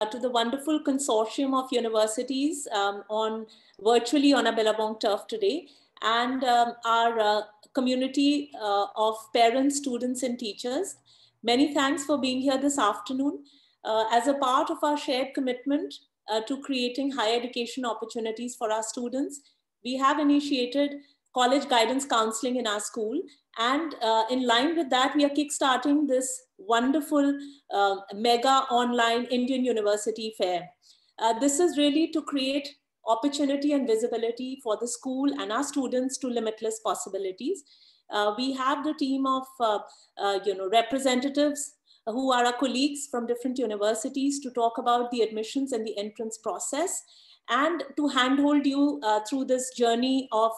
to the wonderful consortium of universities virtually on a Billabong turf today, and our community of parents, students, and teachers. Many thanks for being here this afternoon. As a part of our shared commitment to creating higher education opportunities for our students, we have initiated college guidance counseling in our school. And in line with that, we are kickstarting this wonderful mega online Indian University Fair. This is really to create opportunity and visibility for the school and our students to limitless possibilities. We have the team of representatives who are our colleagues from different universities to talk about the admissions and the entrance process, and to handhold you through this journey of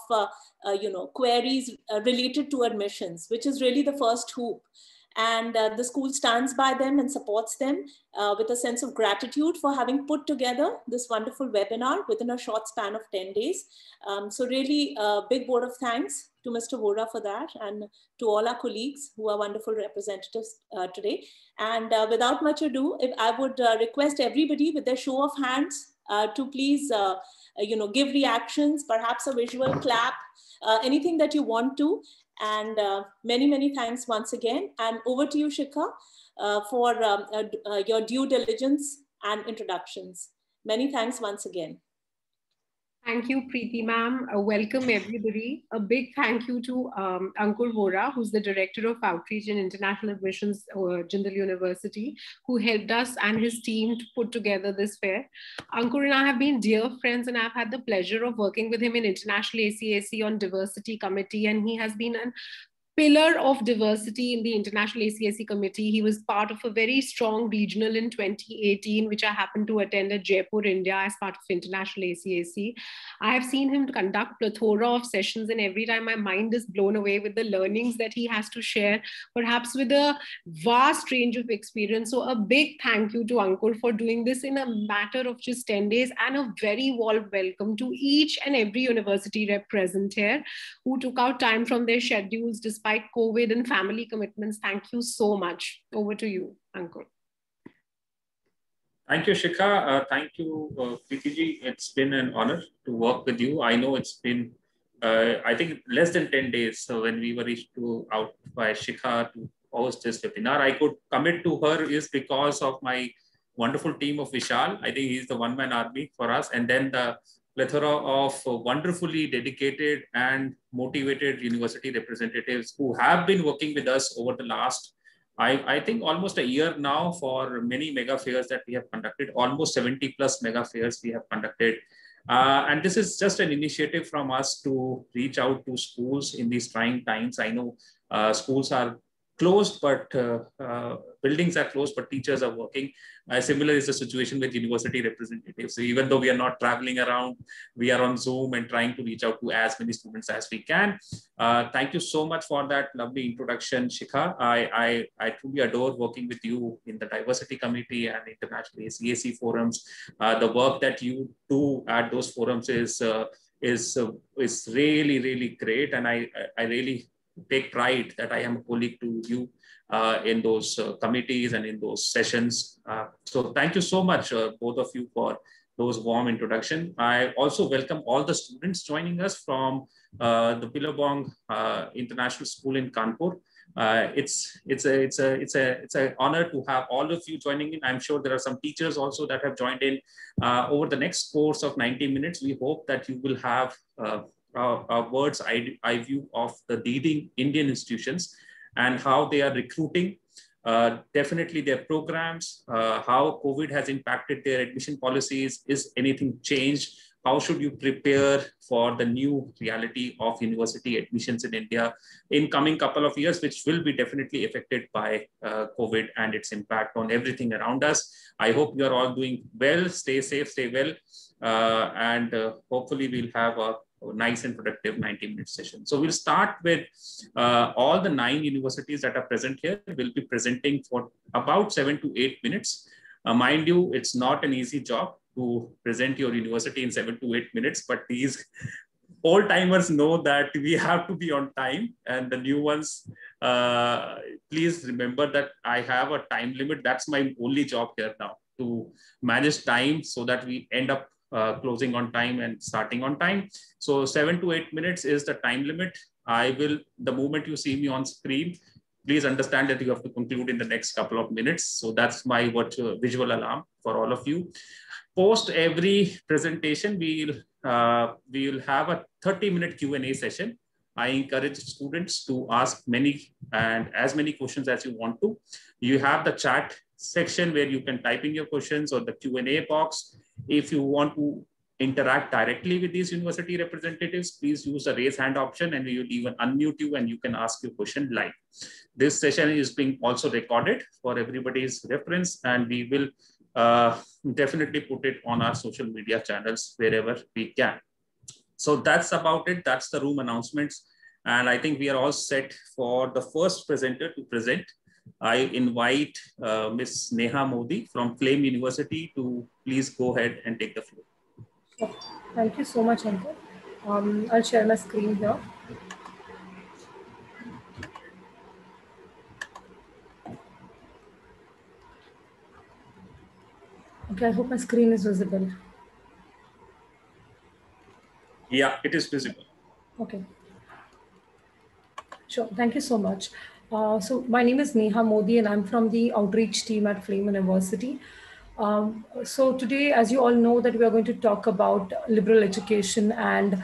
queries related to admissions, which is really the first hoop. And the school stands by them and supports them with a sense of gratitude for having put together this wonderful webinar within a short span of 10 days. So really a big vote of thanks to Mr. Vora for that, and to all our colleagues who are wonderful representatives today. And without much ado, if I would request everybody with their show of hands to please give reactions, perhaps a visual clap, anything that you want to. And many thanks once again. And over to you, Shikha, for your due diligence and introductions. Many thanks once again. Thank you, Preeti ma'am. Welcome everybody. A big thank you to Ankur Vora, who's the Director of Outreach and International Admissions, Jindal University, who helped us and his team to put together this fair. Ankur and I have been dear friends, and I've had the pleasure of working with him in International ACAC on Diversity Committee, and he has been an pillar of diversity in the International ACAC Committee. He was part of a very strong regional in 2018, which I happened to attend at Jaipur, India, as part of International ACAC. I have seen him conduct plethora of sessions, and every time my mind is blown away with the learnings that he has to share, perhaps with a vast range of experience. So a big thank you to Ankur for doing this in a matter of just 10 days, and a very warm welcome to each and every university rep present here who took out time from their schedules despite COVID and family commitments. Thank you so much. Over to you, Ankur. Thank you, Shikha. Thank you, Preeti ji. It's been an honor to work with you. I know it's been, I think, less than 10 days when we were reached out by Shikha to host this webinar. I could commit to her is because of my wonderful team of Vishal. I think he's the one-man army for us. And then the plethora of wonderfully dedicated and motivated university representatives who have been working with us over the last, I think, almost a year now for many mega fairs that we have conducted, almost 70 plus mega fairs we have conducted. And this is just an initiative from us to reach out to schools in these trying times. I know schools are closed, but buildings are closed, but teachers are working. Similar is the situation with university representatives. So even though we are not traveling around, we are on Zoom and trying to reach out to as many students as we can. Thank you so much for that lovely introduction, Shikha. I truly adore working with you in the diversity committee and international ACAC forums. The work that you do at those forums is really, really great. And I really take pride that I am a colleague to you in those committees and in those sessions. So thank you so much, both of you, for those warm introduction. I also welcome all the students joining us from the Billabong International School in Kanpur. It's an honor to have all of you joining in. I'm sure there are some teachers also that have joined in. Over the next course of 90 minutes, we hope that you will have a bird's eye view of the leading Indian institutions and how they are recruiting, definitely their programs, how COVID has impacted their admission policies. Is anything changed? How should you prepare for the new reality of university admissions in India in coming couple of years, which will be definitely affected by COVID and its impact on everything around us. I hope you are all doing well. Stay safe, stay well, and hopefully we'll have a nice and productive 90-minute session. So we'll start with all the 9 universities that are present here. We'll be presenting for about 7 to 8 minutes. Mind you, it's not an easy job to present your university in 7 to 8 minutes, but these old timers know that we have to be on time, and the new ones, please remember that I have a time limit. That's my only job here now. to manage time so that we end up closing on time and starting on time. So 7 to 8 minutes is the time limit. The moment you see me on screen, please understand that you have to conclude in the next couple of minutes. So that's my visual alarm for all of you. Post every presentation, we'll have a 30-minute Q&A session. I encourage students to ask as many questions as you want to. You have the chat section where you can type in your questions, or the Q&A box. If you want to interact directly with these university representatives, please use the raise hand option and we will even unmute you and you can ask your question live. This session is being also recorded for everybody's reference, and we will definitely put it on our social media channels wherever we can. So that's about it. That's the room announcements. And I think we are all set for the first presenter to present. I invite Ms. Neha Modi from Flame University to please go ahead and take the floor. Sure. Thank you so much, Ankur. I'll share my screen here. Okay, I hope my screen is visible. Yeah, it is visible. Okay. Sure. Thank you so much. So my name is Neha Modi and I'm from the outreach team at Flame University. So today, as you all know, that we are going to talk about liberal education, and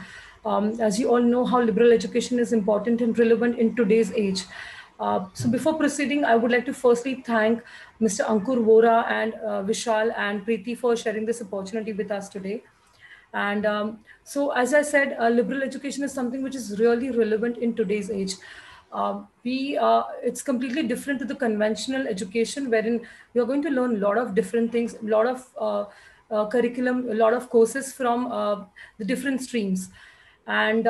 as you all know how liberal education is important and relevant in today's age. So before proceeding, I would like to firstly thank Mr. Ankur Vora and Vishal and Preeti for sharing this opportunity with us today. And so, as I said, liberal education is something which is really relevant in today's age. It's completely different to the conventional education, wherein we are going to learn a lot of different things, a lot of curriculum, a lot of courses from the different streams. And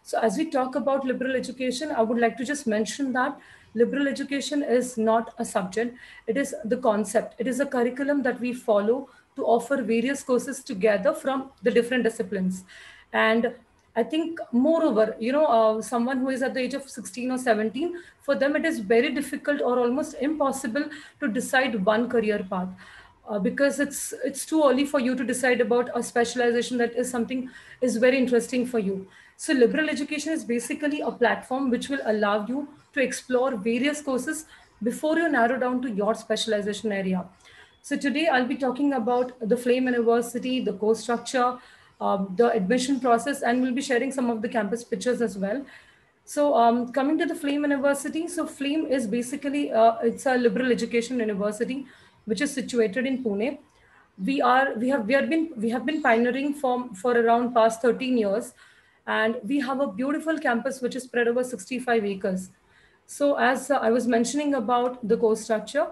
so as we talk about liberal education, I would like to just mention that liberal education is not a subject, it is the concept. It is a curriculum that we follow to offer various courses together from the different disciplines. And I think moreover, someone who is at the age of 16 or 17, for them it is very difficult or almost impossible to decide one career path. Because it's too early for you to decide about a specialization that is something is very interesting for you. So liberal education is basically a platform which will allow you to explore various courses before you narrow down to your specialization area. So today I'll be talking about the Flame University, the course structure, the admission process, and we'll be sharing some of the campus pictures as well. So coming to the Flame University, so Flame is basically, it's a liberal education university, which is situated in Pune. We have been pioneering for around past 13 years, and we have a beautiful campus which is spread over 65 acres. So as I was mentioning about the course structure,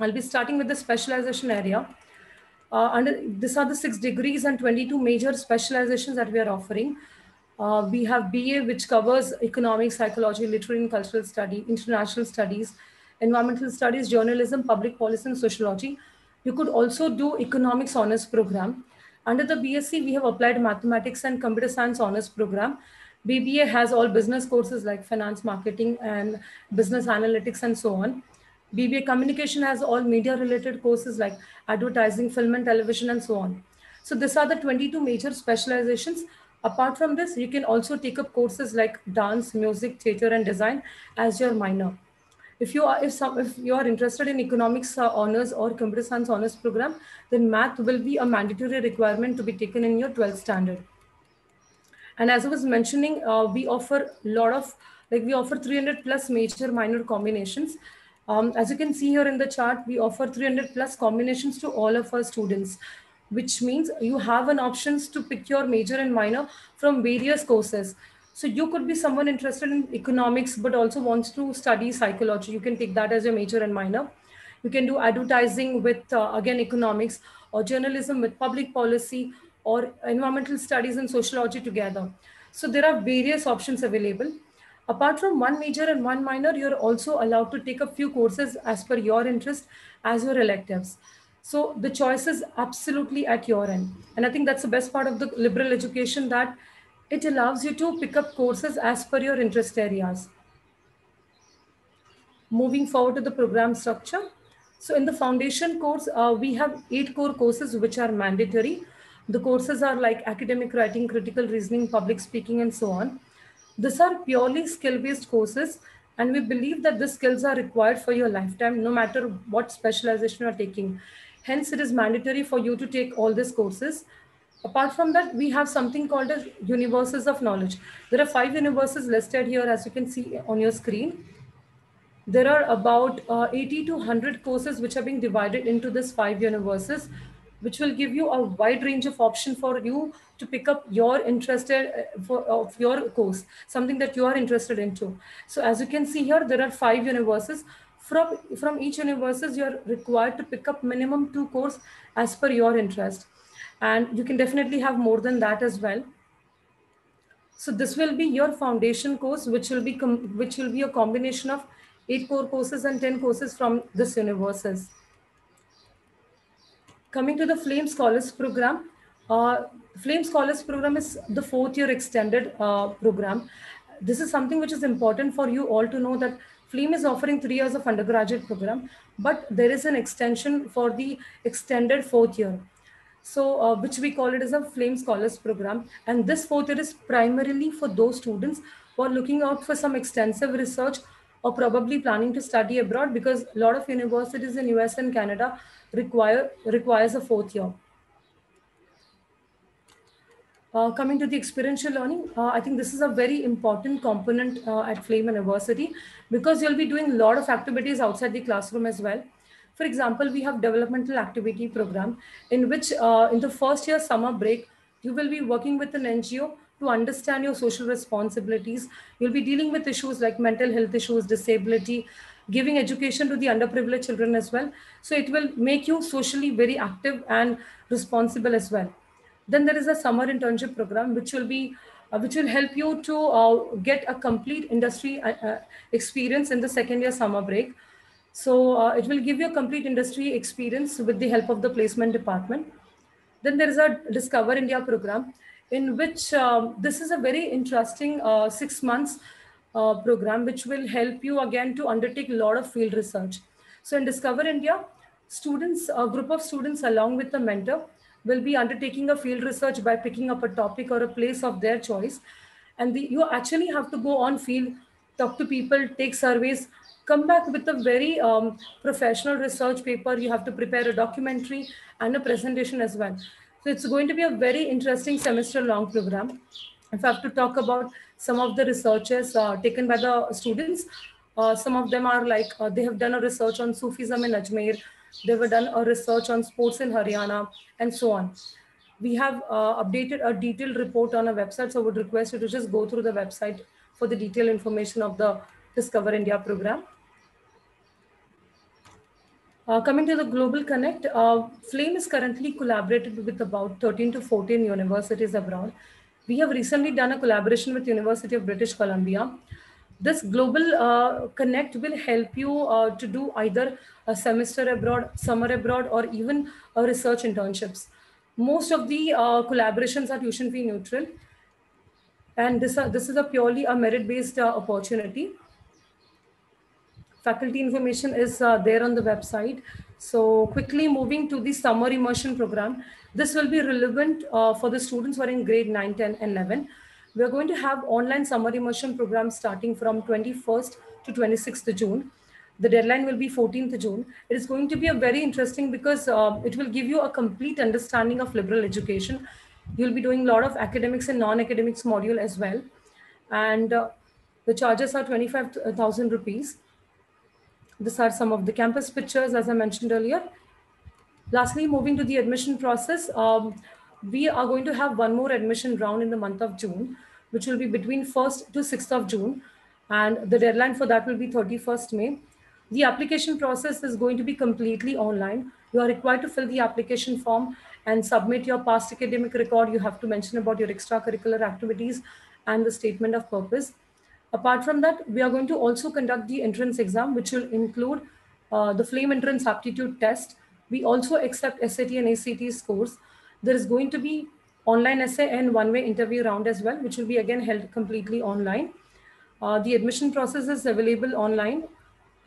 I'll be starting with the specialization area. These are the 6 degrees and 22 major specializations that we are offering. We have BA, which covers economics, psychology, literary and cultural study, international studies, environmental studies, journalism, public policy, and sociology. You could also do economics honors program. Under the BSc, we have applied mathematics and computer science honors program. BBA has all business courses like finance, marketing, and business analytics, and so on. BBA communication has all media related courses like advertising, film and television, and so on. So these are the 22 major specializations. Apart from this, you can also take up courses like dance, music, theater, and design as your minor. If you are interested in economics honors or computer science honors program, then math will be a mandatory requirement to be taken in your 12th standard. And as I was mentioning, we offer 300 plus major minor combinations. As you can see here in the chart, we offer 300 plus combinations to all of our students, which means you have an options to pick your major and minor from various courses. So you could be someone interested in economics, but also wants to study psychology. You can take that as your major and minor. You can do advertising with, again, economics, or journalism with public policy, or environmental studies and sociology together. So there are various options available. Apart from one major and one minor, you're also allowed to take a few courses as per your interest as your electives. So the choice is absolutely at your end. And I think that's the best part of the liberal education, that it allows you to pick up courses as per your interest areas. Moving forward to the program structure. So in the foundation course, we have 8 core courses which are mandatory. The courses are like academic writing, critical reasoning, public speaking, and so on. These are purely skill-based courses, and we believe that the skills are required for your lifetime, no matter what specialization you're taking. Hence, it is mandatory for you to take all these courses. Apart from that, we have something called as universes of knowledge. There are 5 universes listed here, as you can see on your screen. There are about 80 to 100 courses which are being divided into this 5 universes, which will give you a wide range of option for you to pick up your interested of your course, something that you are interested into. So as you can see here, there are 5 universes. From each universes, you are required to pick up minimum 2 course as per your interest, and you can definitely have more than that as well. So this will be your foundation course, which will be a combination of 8 core courses and 10 courses from this universes. Coming to the Flame Scholars Program, Flame Scholars Program is the 4th year extended program. This is something which is important for you all to know, that Flame is offering 3 years of undergraduate program, but there is an extension for the extended 4th year. So which we call it as a Flame Scholars Program. And this 4th year is primarily for those students who are looking out for some extensive research or probably planning to study abroad, because a lot of universities in US and Canada requires a 4th year. Coming to the experiential learning, I think this is a very important component at Flame University, because you'll be doing a lot of activities outside the classroom as well. For example, we have developmental activity program, in which in the first year summer break, you will be working with an NGO to understand your social responsibilities. You'll be dealing with issues like mental health issues, disability, giving education to the underprivileged children as well. So it will make you socially very active and responsible as well. Then there is a summer internship program, which will help you to get a complete industry experience in the second year summer break. So it will give you a complete industry experience with the help of the placement department. Then there is a Discover India program, in which this is a very interesting 6 months program, which will help you again to undertake a lot of field research. So in Discover India, a group of students along with the mentor will be undertaking a field research by picking up a topic or a place of their choice. And you actually have to go on field, talk to people, take surveys, come back with a very professional research paper. You have to prepare a documentary and a presentation as well. So it's going to be a very interesting semester long program. If I have to talk about some of the researches taken by the students, some of them are like, they have done a research on Sufism in Ajmer, they have done a research on sports in Haryana, and so on. We have updated a detailed report on our website, so I would request you to just go through the website for the detailed information of the Discover India program. Coming to the Global Connect, Flame is currently collaborated with about 13 to 14 universities abroad. We have recently done a collaboration with University of British Columbia. This Global Connect will help you to do either a semester abroad, summer abroad, or even research internships. Most of the collaborations are tuition fee neutral, and this is a purely a merit-based opportunity. Faculty information is there on the website. So quickly moving to the summer immersion program, this will be relevant for the students who are in grade 9, 10, and 11. We are going to have online summer immersion program starting from 21st to 26th June. The deadline will be 14th June. It is going to be a very interesting, because it will give you a complete understanding of liberal education. You'll be doing a lot of academics and non-academics module as well. And the charges are 25,000 rupees. These are some of the campus pictures, as I mentioned earlier. Lastly, moving to the admission process, we are going to have one more admission round in the month of June, which will be between 1st to 6th of June. And the deadline for that will be 31st May. The application process is going to be completely online. You are required to fill the application form and submit your past academic record. You have to mention about your extracurricular activities and the statement of purpose. Apart from that, we are going to also conduct the entrance exam, which will include the Flame Entrance Aptitude Test. We also accept SAT and ACT scores. There is going to be online essay and one-way interview round as well, which will be again held completely online. The admission process is available online.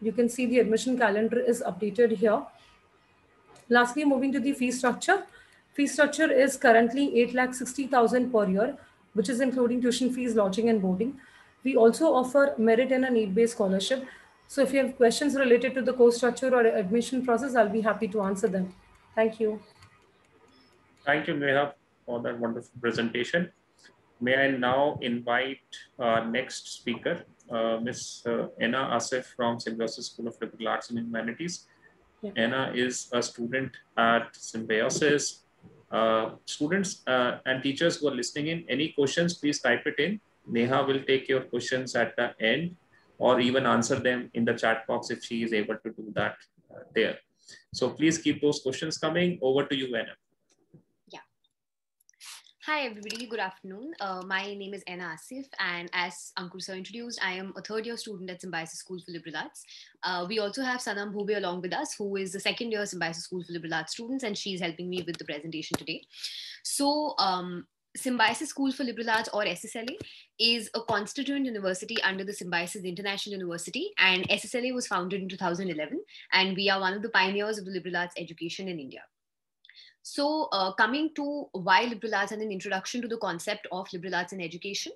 You can see the admission calendar is updated here. Lastly, moving to the fee structure. Fee structure is currently 8,60,000 per year, which is including tuition fees, lodging, and boarding. We also offer merit and a need-based scholarship. So if you have questions related to the course structure or admission process, I'll be happy to answer them. Thank you. Thank you, Neha, for that wonderful presentation. May I now invite our next speaker, Ms. Anna Asif from Symbiosis School of Liberal Arts and Humanities. Yeah. Anna is a student at Symbiosis. Students and teachers who are listening in, any questions, please type it in. Neha will take your questions at the end or even answer them in the chat box if she is able to do that there. So please keep those questions coming. Over to you, Anna. Hi everybody, good afternoon. My name is Anna Asif, and as Ankur sir introduced, I am a third year student at Symbiosis School for Liberal Arts. We also have Sanam Bhube along with us, who is the second year Symbiosis School for Liberal Arts students, and she's helping me with the presentation today. So Symbiosis School for Liberal Arts, or SSLA, is a constituent university under the Symbiosis International University, and SSLA was founded in 2011, and we are one of the pioneers of the liberal arts education in India. So coming to why liberal arts and an introduction to the concept of liberal arts in education.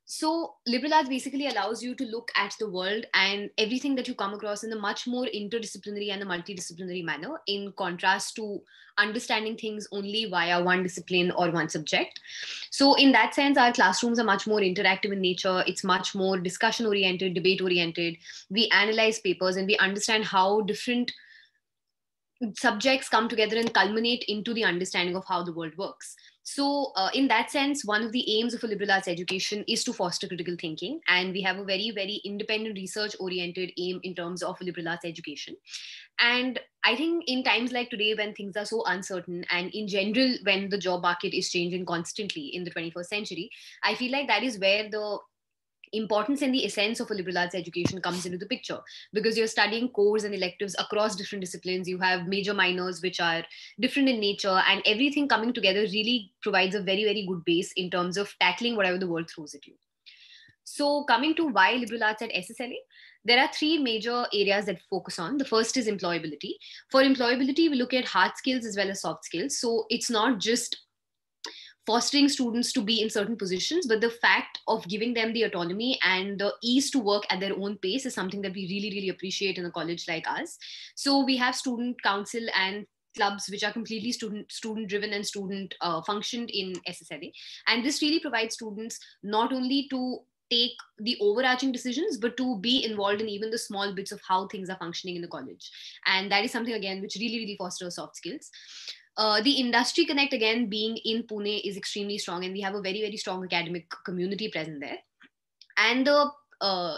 So liberal arts basically allows you to look at the world and everything that you come across in a much more interdisciplinary and a multidisciplinary manner, in contrast to understanding things only via one discipline or one subject. So in that sense, our classrooms are much more interactive in nature. It's much more discussion oriented, debate oriented. We analyze papers and we understand how different subjects come together and culminate into the understanding of how the world works. So in that sense, one of the aims of a liberal arts education is to foster critical thinking. And we have a very, very independent research oriented aim in terms of liberal arts education. And I think in times like today, when things are so uncertain, and in general, when the job market is changing constantly in the 21st century, I feel like that is where the importance and the essence of a liberal arts education comes into the picture, because you're studying cores and electives across different disciplines. You have major minors which are different in nature, and everything coming together really provides a very, very good base in terms of tackling whatever the world throws at you. So coming to why liberal arts at SSLA, there are three major areas that focus on. The first is employability. For employability, we look at hard skills as well as soft skills. So it's not just fostering students to be in certain positions, but the fact of giving them the autonomy and the ease to work at their own pace is something that we really, really appreciate in a college like us. So we have student council and clubs which are completely student driven and student functioned in SSLA. And this really provides students not only to take the overarching decisions, but to be involved in even the small bits of how things are functioning in the college. And that is something, again, which really, really fosters soft skills. The industry connect, again, being in Pune, is extremely strong, and we have a very, very strong academic community present there. And the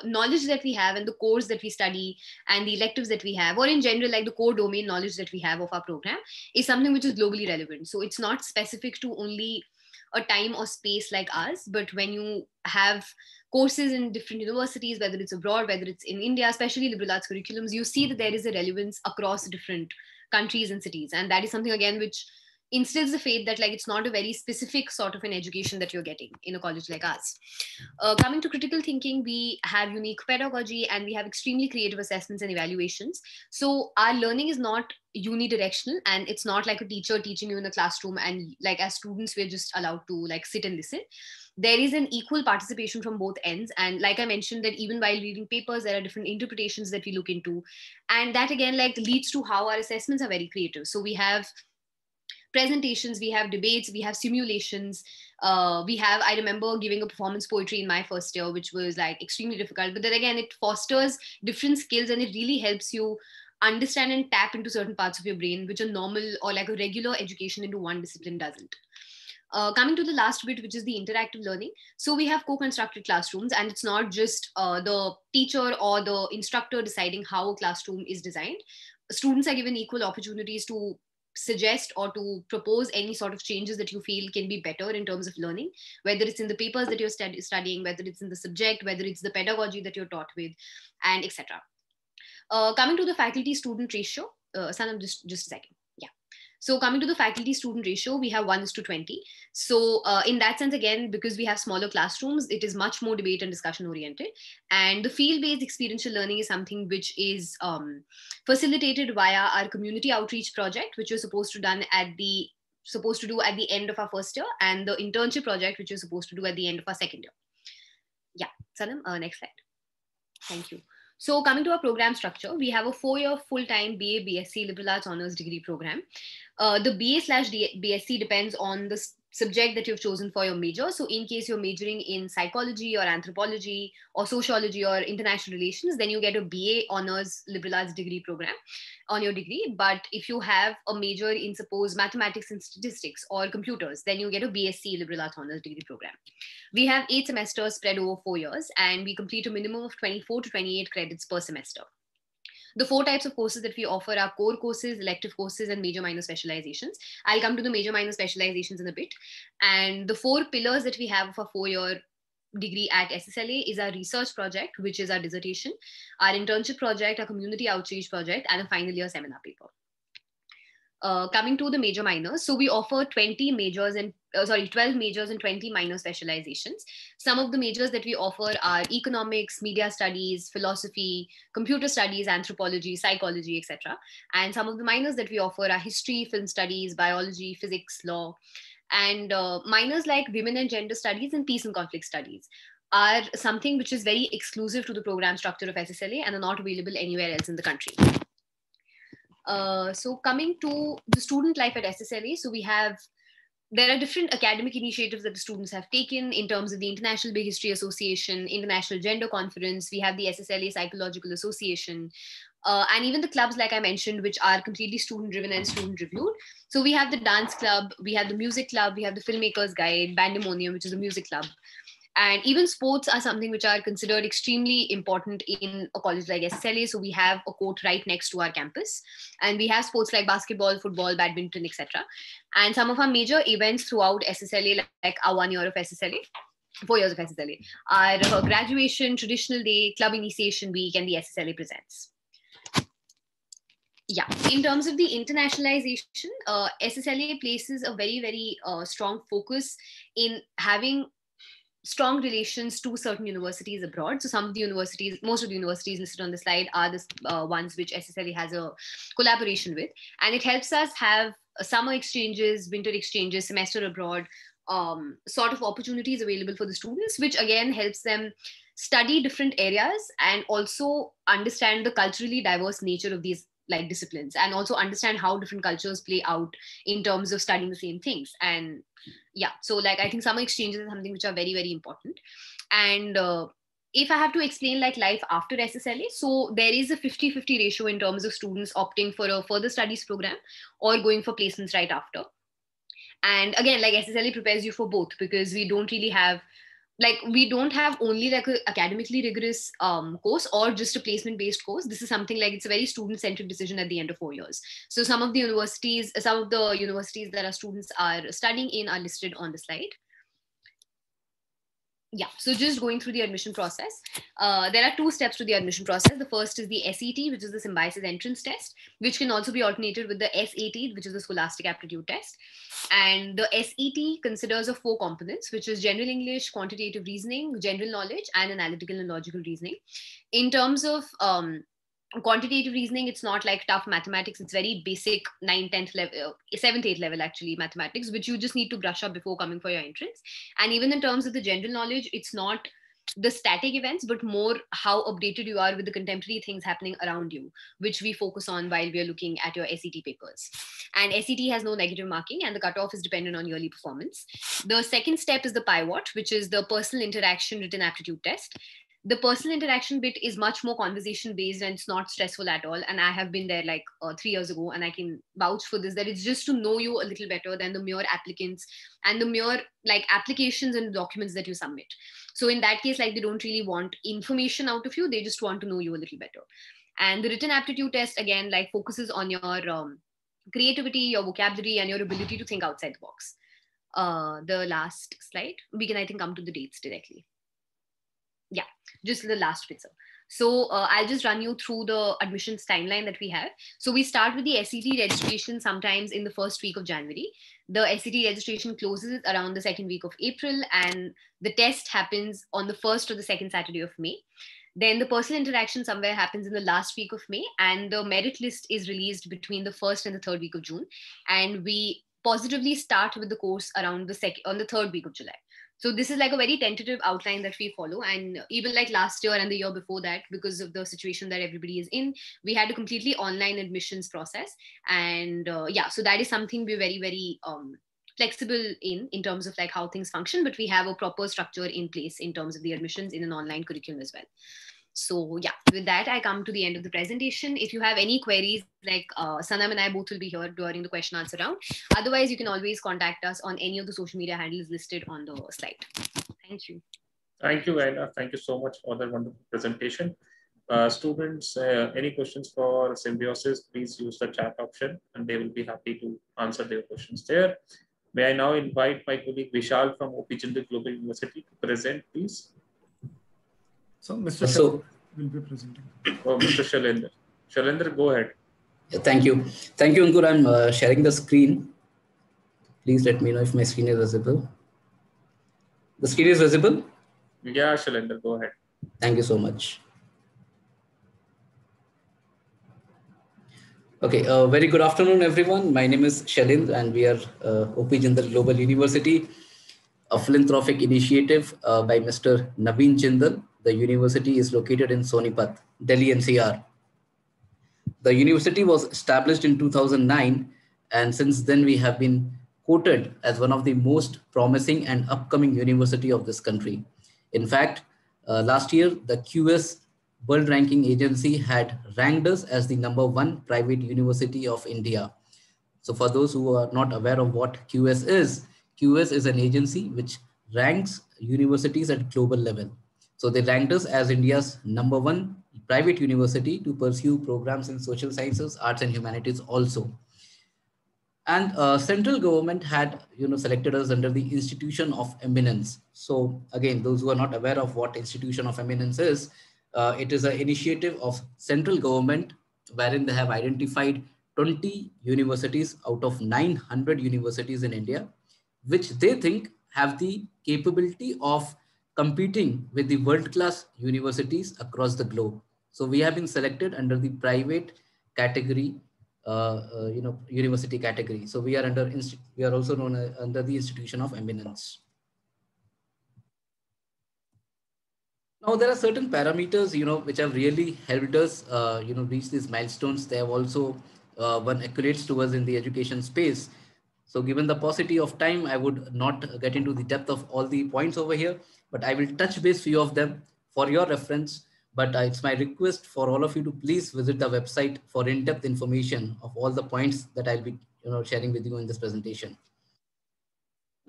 knowledge that we have and the course that we study and the electives that we have, or in general, like the core domain knowledge that we have of our program, is something which is globally relevant. So it's not specific to only a time or space like ours, but when you have courses in different universities, whether it's abroad, whether it's in India, especially liberal arts curriculums, you see that there is a relevance across different countries and cities. And that is something, again, which instills the faith that, like, it's not a very specific sort of an education that you're getting in a college like ours. Coming to critical thinking, we have unique pedagogy and we have extremely creative assessments and evaluations. So our learning is not unidirectional, and it's not like a teacher teaching you in a classroom and, like, as students, we're just allowed to, like, sit and listen. There is an equal participation from both ends. And like I mentioned, that even while reading papers, there are different interpretations that we look into. And that, again, like, leads to how our assessments are very creative. So we have presentations, we have debates, we have simulations. I remember giving a performance poetry in my first year, which was, like, extremely difficult. But then again, it fosters different skills and it really helps you understand and tap into certain parts of your brain, which a normal or like a regular education into one discipline doesn't. Coming to the last bit, which is the interactive learning. So we have co-constructed classrooms, and it's not just the teacher or the instructor deciding how a classroom is designed. Students are given equal opportunities to suggest or to propose any sort of changes that you feel can be better in terms of learning, whether it's in the papers that you're studying, whether it's in the subject, whether it's the pedagogy that you're taught with, and etc. Coming to the faculty-student ratio, Sanam, just a second. Yeah. So coming to the faculty student ratio, we have 1:20. So in that sense, again, because we have smaller classrooms, it is much more debate and discussion oriented. And the field-based experiential learning is something which is facilitated via our community outreach project, which was supposed to do at the end of our first year, and the internship project, which was supposed to do at the end of our second year. Yeah, Sanam, next slide. Thank you. So coming to our program structure, we have a 4-year full-time BA, BSc Liberal Arts Honours degree program. The BA/BSc depends on the subject that you've chosen for your major. So in case you're majoring in psychology or anthropology or sociology or international relations, then you get a BA Honours Liberal Arts degree program on your degree. But if you have a major in, suppose, mathematics and statistics or computers, then you get a BSc Liberal Arts Honours degree program. We have 8 semesters spread over 4 years, and we complete a minimum of 24 to 28 credits per semester. The 4 types of courses that we offer are core courses, elective courses, and major minor specializations. I'll come to the major minor specializations in a bit. And the 4 pillars that we have for 4-year degree at SSLA is our research project, which is our dissertation, our internship project, our community outreach project, and a final year seminar paper. Coming to the major minors, so we offer 12 majors and 20 minor specializations. Some of the majors that we offer are economics, media studies, philosophy, computer studies, anthropology, psychology, etc. And some of the minors that we offer are history, film studies, biology, physics, law. And minors like women and gender studies and peace and conflict studies are something which is very exclusive to the program structure of SSLA and are not available anywhere else in the country. So coming to the student life at SSLA, so there are different academic initiatives that the students have taken in terms of the International Big History Association, International Gender Conference. We have the SSLA Psychological Association, and even the clubs, like I mentioned, which are completely student-driven and student-reviewed. So we have the dance club, we have the music club, we have the filmmakers guide, Bandemonium, which is a music club. And even sports are something which are considered extremely important in a college like SSLA. So we have a court right next to our campus, and we have sports like basketball, football, badminton, etc. And some of our major events throughout SSLA, like our 1 year of SSLA, 4 years of SSLA, are graduation, traditional day, club initiation week, and the SSLA presents. Yeah, in terms of the internationalization, SSLA places a very, very strong focus in having strong relations to certain universities abroad. So some of the universities, most of the universities listed on the slide are the ones which SSLA has a collaboration with. And it helps us have summer exchanges, winter exchanges, semester abroad, sort of opportunities available for the students, which again helps them study different areas and also understand the culturally diverse nature of these like disciplines, and also understand how different cultures play out in terms of studying the same things. And yeah, so like I think summer exchanges are something which are very, very important. And if I have to explain like life after SSLA, so there is a 50-50 ratio in terms of students opting for a further studies program or going for placements right after. And again, like SSLA prepares you for both, because we don't have only like an academically rigorous course or just a placement based course. This is something like it's a very student centric decision at the end of 4 years. So some of the universities that our students are studying in are listed on the slide. Yeah, so just going through the admission process, there are 2 steps to the admission process. The first is the SET, which is the Symbiosis Entrance Test, which can also be alternated with the SAT, which is the Scholastic Aptitude Test. And the SET considers of 4 components, which is general English, quantitative reasoning, general knowledge, and analytical and logical reasoning. In terms of quantitative reasoning, it's not like tough mathematics. It's very basic 9th, 10th level, 7th, 8th level actually mathematics, which you just need to brush up before coming for your entrance. And even in terms of the general knowledge, it's not the static events, but more how updated you are with the contemporary things happening around you, which we focus on while we are looking at your SET papers. And SET has no negative marking, and the cutoff is dependent on yearly performance. The second step is the PIVOT, which is the personal interaction written aptitude test. The personal interaction bit is much more conversation based, and it's not stressful at all. And I have been there like 3 years ago, and I can vouch for this, that it's just to know you a little better than the mere applicants and the mere like applications and documents that you submit. So in that case, like they don't really want information out of you. They just want to know you a little better. And the written aptitude test, again, like focuses on your creativity, your vocabulary, and your ability to think outside the box. The last slide, we can, I think, come to the dates directly. Yeah, just the last bit. So I'll just run you through the admissions timeline that we have. So we start with the SET registration sometimes in the first week of January. The SET registration closes around the second week of April, and the test happens on the first or the second Saturday of May. Then the personal interaction somewhere happens in the last week of May, and the merit list is released between the first and the third week of June. And we positively start with the course around the third week of July. So this is like a very tentative outline that we follow. And even like last year and the year before that, because of the situation that everybody is in, we had a completely online admissions process. And yeah, so that is something we're very, very flexible in terms of like how things function, but we have a proper structure in place in terms of the admissions in an online curriculum as well. So yeah, with that, I come to the end of the presentation. If you have any queries, like Sanam and I both will be here during the question answer round. Otherwise, you can always contact us on any of the social media handles listed on the slide. Thank you. Thank you, Aina. Thank you so much for the wonderful presentation. Students, any questions for Symbiosis, please use the chat option and they will be happy to answer their questions there. May I now invite my colleague Vishal from OP Jindal Global University to present, please. So Mr. Shailendra will be presenting. Oh, Mr. Shailendra. Shailendra, go ahead. Thank you. Thank you, Ankur. I'm sharing the screen. Please let me know if my screen is visible. The screen is visible? Yeah, Shailendra, go ahead. Thank you so much. Okay, very good afternoon, everyone. My name is Shailendra and we are OP Jindal Global University, a philanthropic initiative by Mr. Naveen Jindal. The university is located in Sonipat, Delhi NCR. The university was established in 2009, and since then we have been quoted as one of the most promising and upcoming university of this country. In fact, last year, the QS World Ranking Agency had ranked us as the #1 private university of India. So for those who are not aware of what QS is an agency which ranks universities at global level. So they ranked us as India's #1 private university to pursue programs in social sciences, arts and humanities also. And central government had selected us under the Institution of Eminence. So again, those who are not aware of what Institution of Eminence is, it is an initiative of central government wherein they have identified 20 universities out of 900 universities in India, which they think have the capability of competing with the world-class universities across the globe. So we have been selected under the private category, university category. So we are also known under the Institution of Eminence. Now there are certain parameters, which have really helped us, reach these milestones. They have also won accolades to us in the education space. So given the paucity of time, I would not get into the depth of all the points over here, but I will touch base few of them for your reference. But it's my request for all of you to please visit the website for in-depth information of all the points that I'll be sharing with you in this presentation.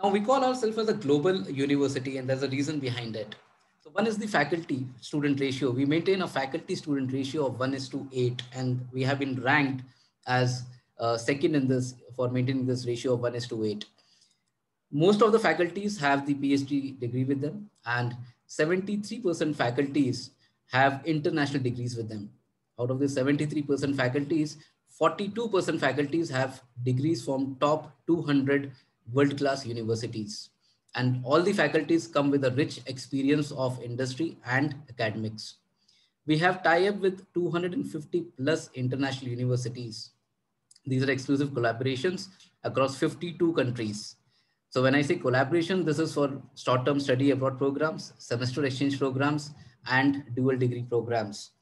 Now we call ourselves as a global university, and there's a reason behind it. So one is the faculty student ratio. We maintain a faculty student ratio of 1:8, and we have been ranked as second in this for maintaining this ratio of 1:8. Most of the faculties have the PhD degree with them, and 73% faculties have international degrees with them. Out of the 73% faculties, 42% faculties have degrees from top 200 world-class universities. And all the faculties come with a rich experience of industry and academics. We have tie-up with 250 plus international universities. These are exclusive collaborations across 52 countries. So when I say collaboration, this is for short-term study abroad programs, semester exchange programs, and dual degree programs.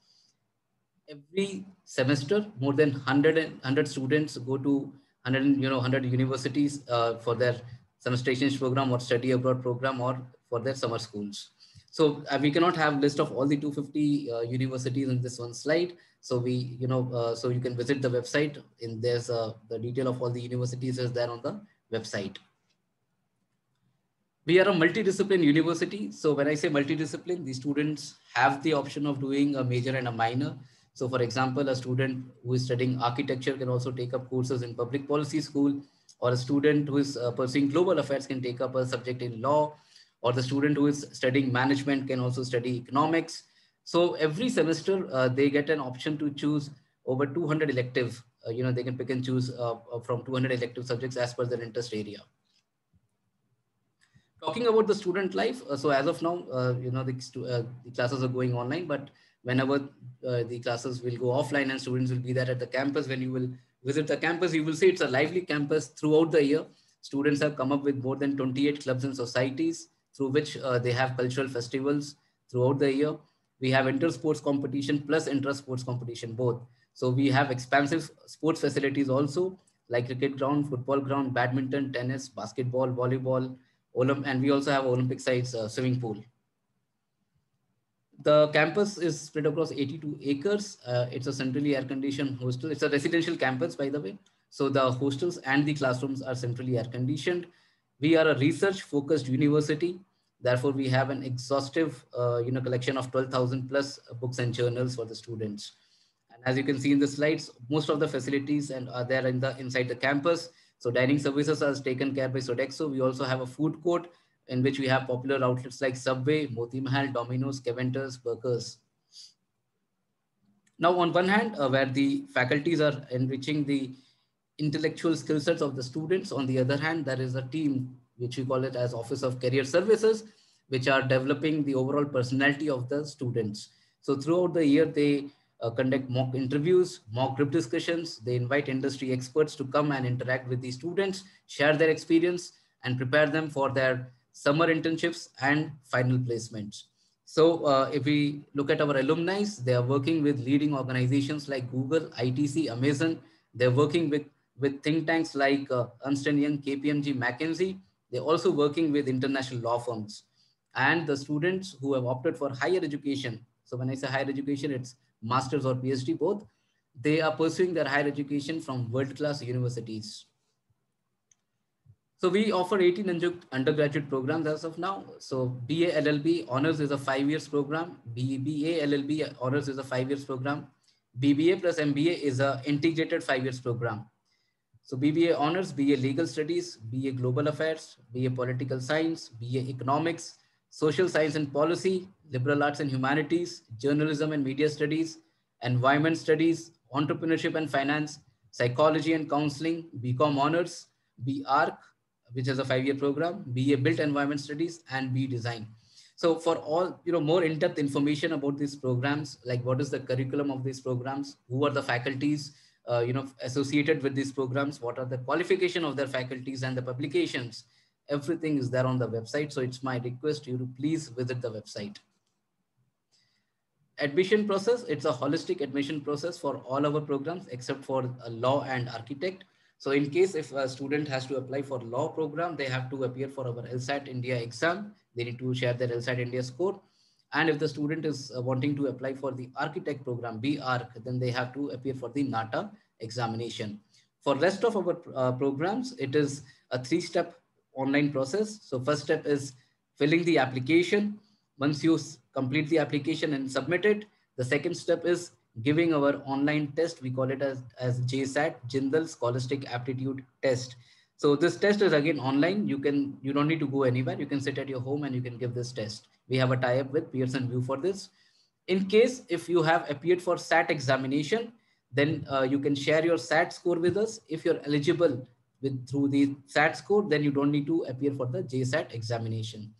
Every semester, more than 100 students go to 100 universities for their semester exchange program or study abroad program or for their summer schools. So we cannot have list of all the 250 universities in this one slide. So we, so you can visit the website. There's the detail of all the universities is there on the website. We are a multidiscipline university. So when I say multidiscipline, the students have the option of doing a major and a minor. So for example, a student who is studying architecture can also take up courses in public policy school, or a student who is pursuing global affairs can take up a subject in law, or the student who is studying management can also study economics. So every semester, they get an option to choose over 200 elective. They can pick and choose from 200 elective subjects as per their interest area. Talking about the student life, so as of now, the classes are going online, but whenever the classes will go offline and students will be there at the campus, when you will visit the campus, you will see it's a lively campus throughout the year. Students have come up with more than 28 clubs and societies through which they have cultural festivals throughout the year. We have inter-sports competition plus intra-sports competition both. So we have expansive sports facilities also, like cricket ground, football ground, badminton, tennis, basketball, volleyball, and we also have Olympic size swimming pool. The campus is spread across 82 acres. It's a centrally air-conditioned hostel. It's a residential campus, by the way. So the hostels and the classrooms are centrally air-conditioned. We are a research-focused university. Therefore, we have an exhaustive, collection of 12,000 plus books and journals for the students. And as you can see in the slides, most of the facilities and are there inside the campus. So dining services are taken care by Sodexo. We also have a food court in which we have popular outlets like Subway, Moti Mahal, Domino's, Keventer's, Burgers. Now, on one hand, where the faculties are enriching the intellectual skill sets of the students, on the other hand, there is a team, which we call it as Office of Career Services, which are developing the overall personality of the students. So throughout the year, they conduct mock interviews, mock group discussions. They invite industry experts to come and interact with the students, share their experience, and prepare them for their summer internships and final placements. So if we look at our alumni, they are working with leading organizations like Google, ITC, Amazon. They're working with think tanks like Ernst & Young, KPMG, McKinsey. They're also working with international law firms. And the students who have opted for higher education, so when I say higher education, it's master's or PhD both, they are pursuing their higher education from world-class universities. So we offer 18 undergraduate programs as of now. So BA LLB honors is a 5 years program. BA LLB honors is a 5 years program. BBA plus MBA is a integrated 5 years program. So BBA honors, BA legal studies, BA global affairs, BA political science, BA economics, social science and policy, liberal arts and humanities, journalism and media studies, environment studies, entrepreneurship and finance, psychology and counseling, BCom honors, BARC, which is a 5 year program, BA built environment studies, and B design. So for all, more in-depth information about these programs, like what is the curriculum of these programs, who are the faculties, associated with these programs, what are the qualification of their faculties and the publications, everything is there on the website. So it's my request you to please visit the website. Admission process, it's a holistic admission process for all our programs except for law and architect. So in case if a student has to apply for law program, they have to appear for our LSAT India exam. They need to share their LSAT India score. And if the student is wanting to apply for the architect program, BARC, then they have to appear for the NATA examination. For rest of our programs, it is a 3-step online process. So first step is filling the application. Once you complete the application and submit it, the second step is giving our online test. We call it as JSAT, Jindal Scholastic Aptitude Test. So this test is again online. You don't need to go anywhere. You can sit at your home and you can give this test. We have a tie-up with Pearson VUE for this. In case if you have appeared for SAT examination, then you can share your SAT score with us. If you're eligible through the SAT score, then you don't need to appear for the JSAT examination.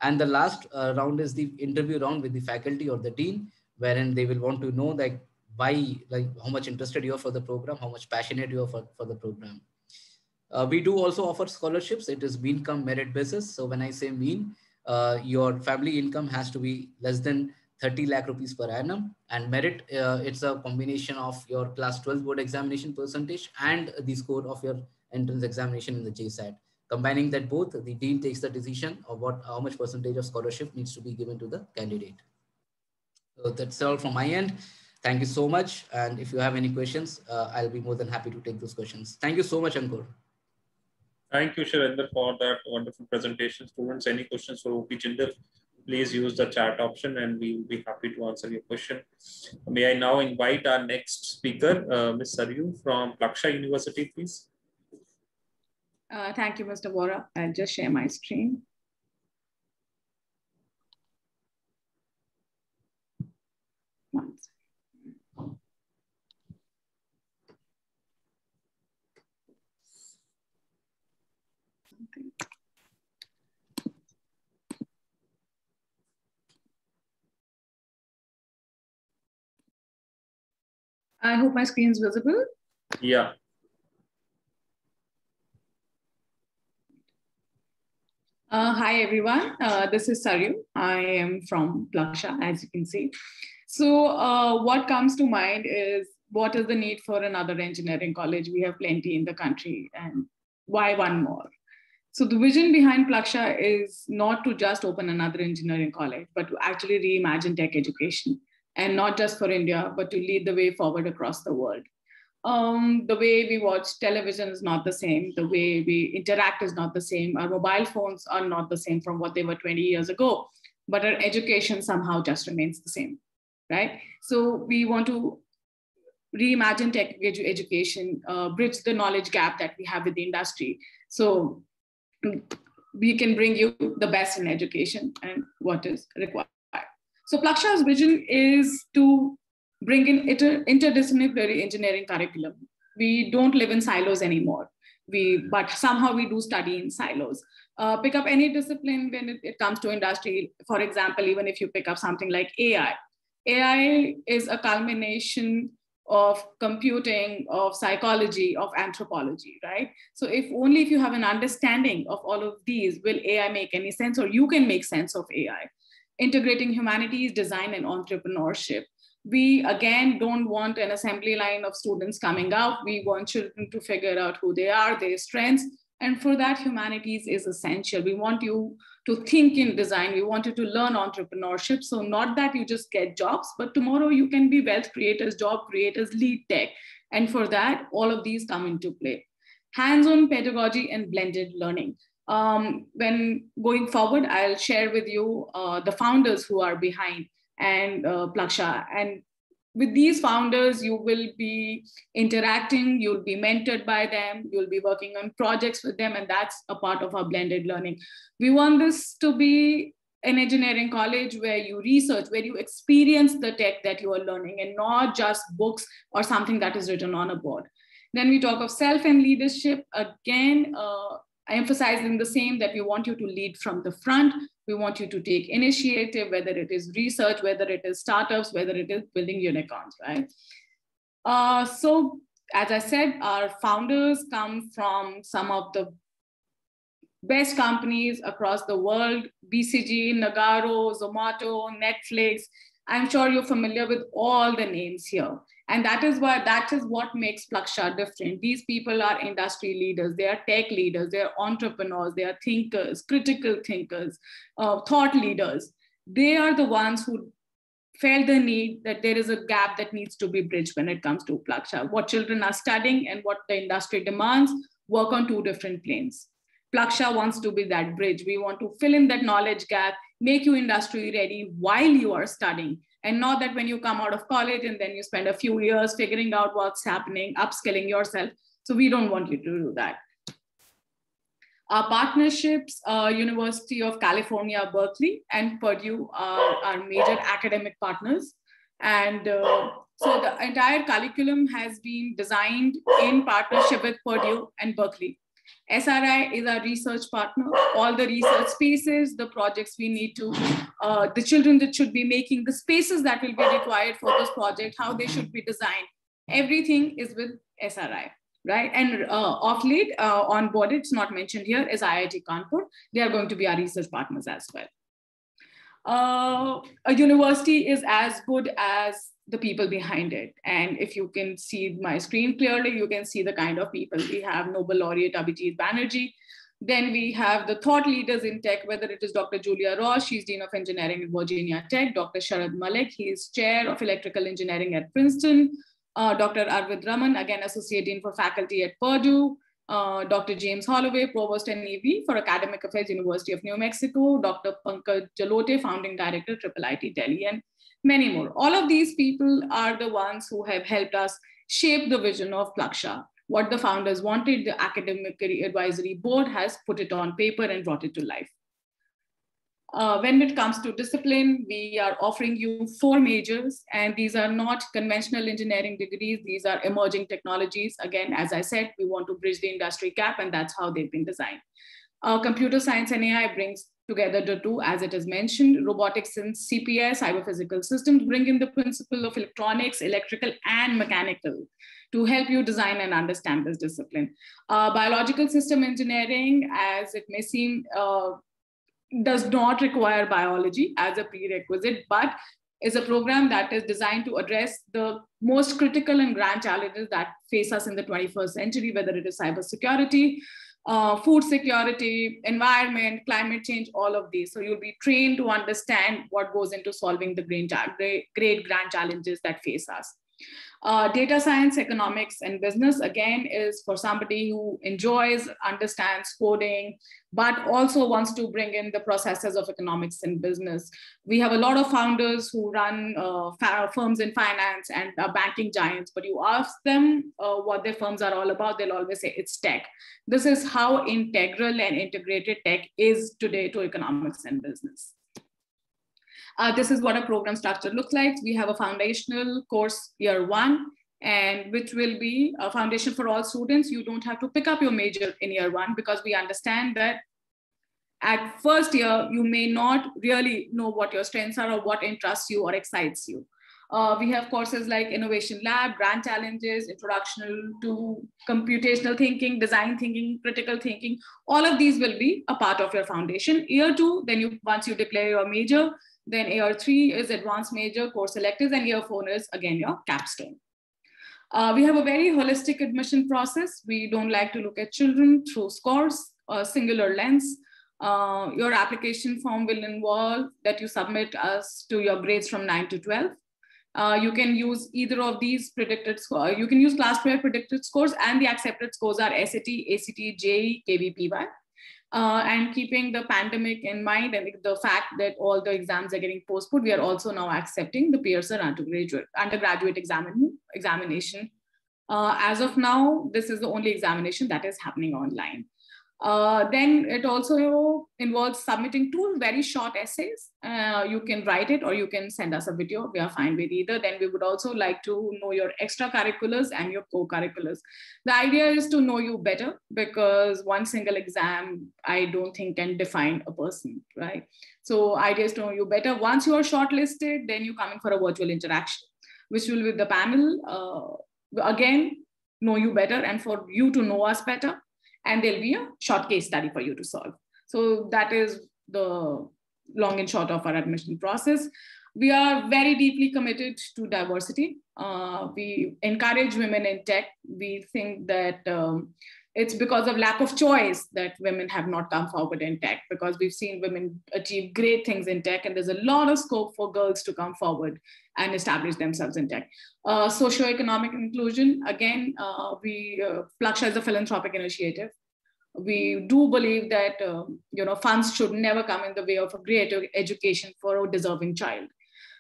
And the last round is the interview round with the faculty or the dean, wherein they will want to know how much interested you are for the program, how much passionate you are for the program. We do also offer scholarships. It is mean come merit basis. So when I say mean, your family income has to be less than 30 lakh rupees per annum, and merit, it's a combination of your class 12 board examination percentage and the score of your entrance examination in the JSAT. Combining that both, the dean takes the decision of how much percentage of scholarship needs to be given to the candidate. So that's all from my end. Thank you so much. And if you have any questions, I'll be more than happy to take those questions. Thank you so much, Ankur. Thank you, Shirendra, for that wonderful presentation. Students, any questions for OP Jindal, please use the chat option and we will be happy to answer your question. May I now invite our next speaker, Ms. Saryu from Laksha University, please. Thank you, Mr. Vora. I'll just share my screen. something. I hope my screen is visible. Yeah. Hi, everyone. This is Saryu. I am from Plaksha, as you can see. So what comes to mind is, what is the need for another engineering college? We have plenty in the country, and why one more? So the vision behind Plaksha is not to just open another engineering college, but to actually reimagine tech education, and not just for India, but to lead the way forward across the world. The way we watch television is not the same. The way we interact is not the same. Our mobile phones are not the same from what they were 20 years ago, but our education somehow just remains the same, right? So we want to reimagine tech education, bridge the knowledge gap that we have with the industry. So we can bring you the best in education and what is required. So Plaksha's vision is to bring in interdisciplinary engineering curriculum. We don't live in silos anymore. But somehow we do study in silos. Pick up any discipline when it comes to industry. For example, even if you pick up something like AI. AI is a culmination of computing, of psychology, of anthropology, right? So if you have an understanding of all of these, will AI make any sense, or you can make sense of AI? Integrating humanities, design, and entrepreneurship. We, again, don't want an assembly line of students coming out. We want children to figure out who they are, their strengths. And for that, humanities is essential. We want you to think in design. We want you to learn entrepreneurship. So not that you just get jobs, but tomorrow you can be wealth creators, job creators, lead tech. And for that, all of these come into play. Hands-on pedagogy and blended learning. When going forward, I'll share with you the founders who are behind and Plaksha. And with these founders, you will be interacting, you'll be mentored by them, you'll be working on projects with them, and that's a part of our blended learning. We want this to be an engineering college where you research, where you experience the tech that you are learning, and not just books or something that is written on a board. Then we talk of self and leadership. Again, emphasizing the same, that we want you to lead from the front. We want you to take initiative, whether it is research, whether it is startups, whether it is building unicorns, right? So as I said, our founders come from some of the best companies across the world: BCG, Nagarro, Zomato, Netflix. I'm sure you're familiar with all the names here. And that is what makes Plaksha different. These people are industry leaders, they are tech leaders, they are entrepreneurs, they are thinkers, critical thinkers, thought leaders. They are the ones who felt the need that there is a gap that needs to be bridged when it comes to Plaksha. What children are studying and what the industry demands work on two different planes. Plaksha wants to be that bridge. We want to fill in that knowledge gap, make you industry ready while you are studying. And not that when you come out of college and then you spend a few years figuring out what's happening, upskilling yourself. So we don't want you to do that. Our partnerships, University of California, Berkeley, and Purdue are our major academic partners. And so the entire curriculum has been designed in partnership with Purdue and Berkeley. SRI is our research partner. All the research spaces, the projects we need to, the children that should be making, the spaces that will be required for this project, how they should be designed, everything is with SRI, right? And of late, on board, it's not mentioned here, is IIT Kanpur. They are going to be our research partners as well. A university is as good as the people behind it. And if you can see my screen clearly, you can see the kind of people. We have Nobel laureate Abhijit Banerjee. Then we have the thought leaders in tech, whether it is Dr. Julia Ross, she's Dean of Engineering at Virginia Tech, Dr. Sharad Malik, he is Chair of Electrical Engineering at Princeton, Dr. Arvind Raman, again, Associate Dean for Faculty at Purdue, Dr. James Holloway, Provost and EV for Academic Affairs, University of New Mexico, Dr. Pankaj Jalote, Founding Director, IIIT Delhi, and many more. All of these people are the ones who have helped us shape the vision of Plaksha. What the founders wanted, the Academic Advisory Board has put it on paper and brought it to life. When it comes to discipline, we are offering you 4 majors, and these are not conventional engineering degrees. These are emerging technologies. Again, as I said, we want to bridge the industry gap, and that's how they've been designed. Computer science and AI brings together the two, as it is mentioned. Robotics and CPS, cyber physical systems, bring in the principle of electronics, electrical, and mechanical to help you design and understand this discipline. Biological system engineering, as it may seem, does not require biology as a prerequisite, but is a program that is designed to address the most critical and grand challenges that face us in the 21st century, whether it is cybersecurity, food security, environment, climate change, all of these. So you'll be trained to understand what goes into solving the great grand challenges that face us. Data science, economics, and business, again, is for somebody who enjoys, understands coding, but also wants to bring in the processes of economics and business. We have a lot of founders who run firms in finance and banking giants, but you ask them what their firms are all about, they'll always say it's tech. This is how integral and integrated tech is today to economics and business. This is what a program structure looks like. We have a foundational course year 1, and which will be a foundation for all students. You don't have to pick up your major in year 1 because we understand that at first year, you may not really know what your strengths are or what interests you or excites you. We have courses like Innovation Lab, Grand Challenges, Introduction to Computational Thinking, Design Thinking, Critical Thinking. All of these will be a part of your foundation. Year 2, then once you declare your major, then year 3 is advanced major course electives, and year 4 is again your capstone. We have a very holistic admission process. We don't like to look at children through scores, a singular lens. Your application form will involve that you submit us to your grades from 9 to 12. You can use either of these predicted scores. You can use class pair predicted scores, and the accepted scores are SAT, ACT, JEE, KVPY. And keeping the pandemic in mind and the fact that all the exams are getting postponed, we are also now accepting the Pearson undergraduate examination. As of now, this is the only examination that is happening online. Then it also involves submitting 2 very short essays. You can write it or you can send us a video. We are fine with either. Then we would also like to know your extracurriculars and your co-curriculars. The idea is to know you better, because one single exam, I don't think can define a person, right? So idea is to know you better. Once you are shortlisted, then you come in for a virtual interaction, which will with the panel, again, know you better and for you to know us better. And there'll be a short case study for you to solve. So that is the long and short of our admission process. We are very deeply committed to diversity. We encourage women in tech. We think that it's because of lack of choice that women have not come forward in tech, because we've seen women achieve great things in tech, and there's a lot of scope for girls to come forward and establish themselves in tech. Socioeconomic inclusion, again, Plaksha is a philanthropic initiative. We do believe that funds should never come in the way of a great education for a deserving child.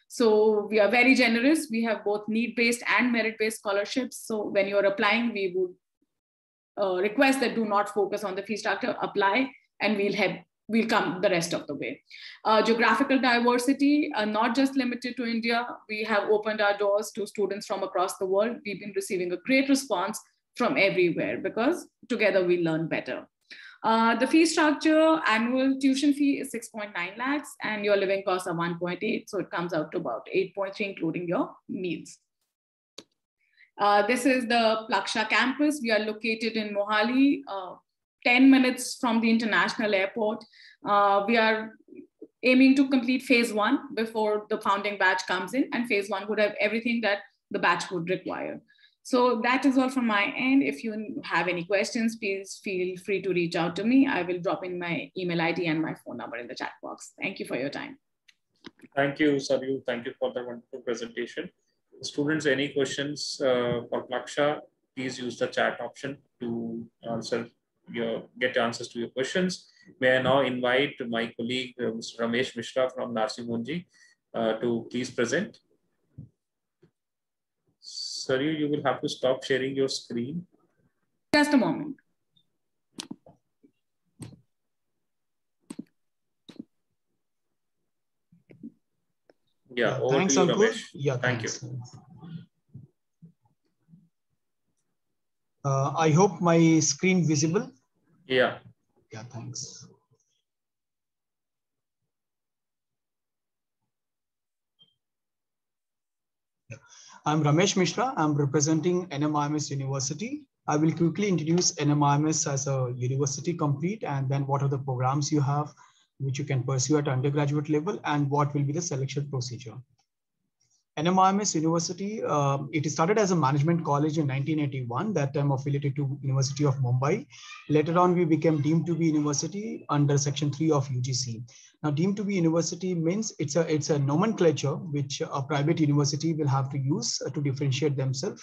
So we are very generous. We have both need-based and merit-based scholarships. So when you're applying, we would request that do not focus on the fee structure, apply, and we'll come the rest of the way. Geographical diversity, not just limited to India. We have opened our doors to students from across the world. We've been receiving a great response from everywhere, because together we learn better. The fee structure, annual tuition fee is 6.9 lakhs and your living costs are 1.8. So it comes out to about 8.3, including your meals. This is the Plaksha campus. We are located in Mohali, 10 minutes from the international airport. We are aiming to complete phase 1 before the founding batch comes in, and phase 1 would have everything that the batch would require. So that is all from my end. If you have any questions, please feel free to reach out to me. I will drop in my email ID and my phone number in the chat box. Thank you for your time. Thank you, Saryu. Thank you for the wonderful presentation. Students, any questions for Plaksha, please use the chat option to get answers to your questions. May I now invite my colleague, Mr. Ramesh Mishra from Narsingh Munji, to please present. Saryu, you will have to stop sharing your screen. Just a moment. Yeah, over thanks, to you, Ankur. Ramesh. Yeah, thank thanks. you. I hope my screen visible. Yeah. Yeah, thanks. I'm Ramesh Mishra. I'm representing NMIMS University. I will quickly introduce NMIMS as a university complete, and then what are the programs you have which you can pursue at undergraduate level, and what will be the selection procedure. NMIMS University, it started as a management college in 1981, that time affiliated to University of Mumbai. Later on, we became deemed to be university under Section 3 of UGC. Now, deemed to be university means it's a nomenclature which a private university will have to use to differentiate themselves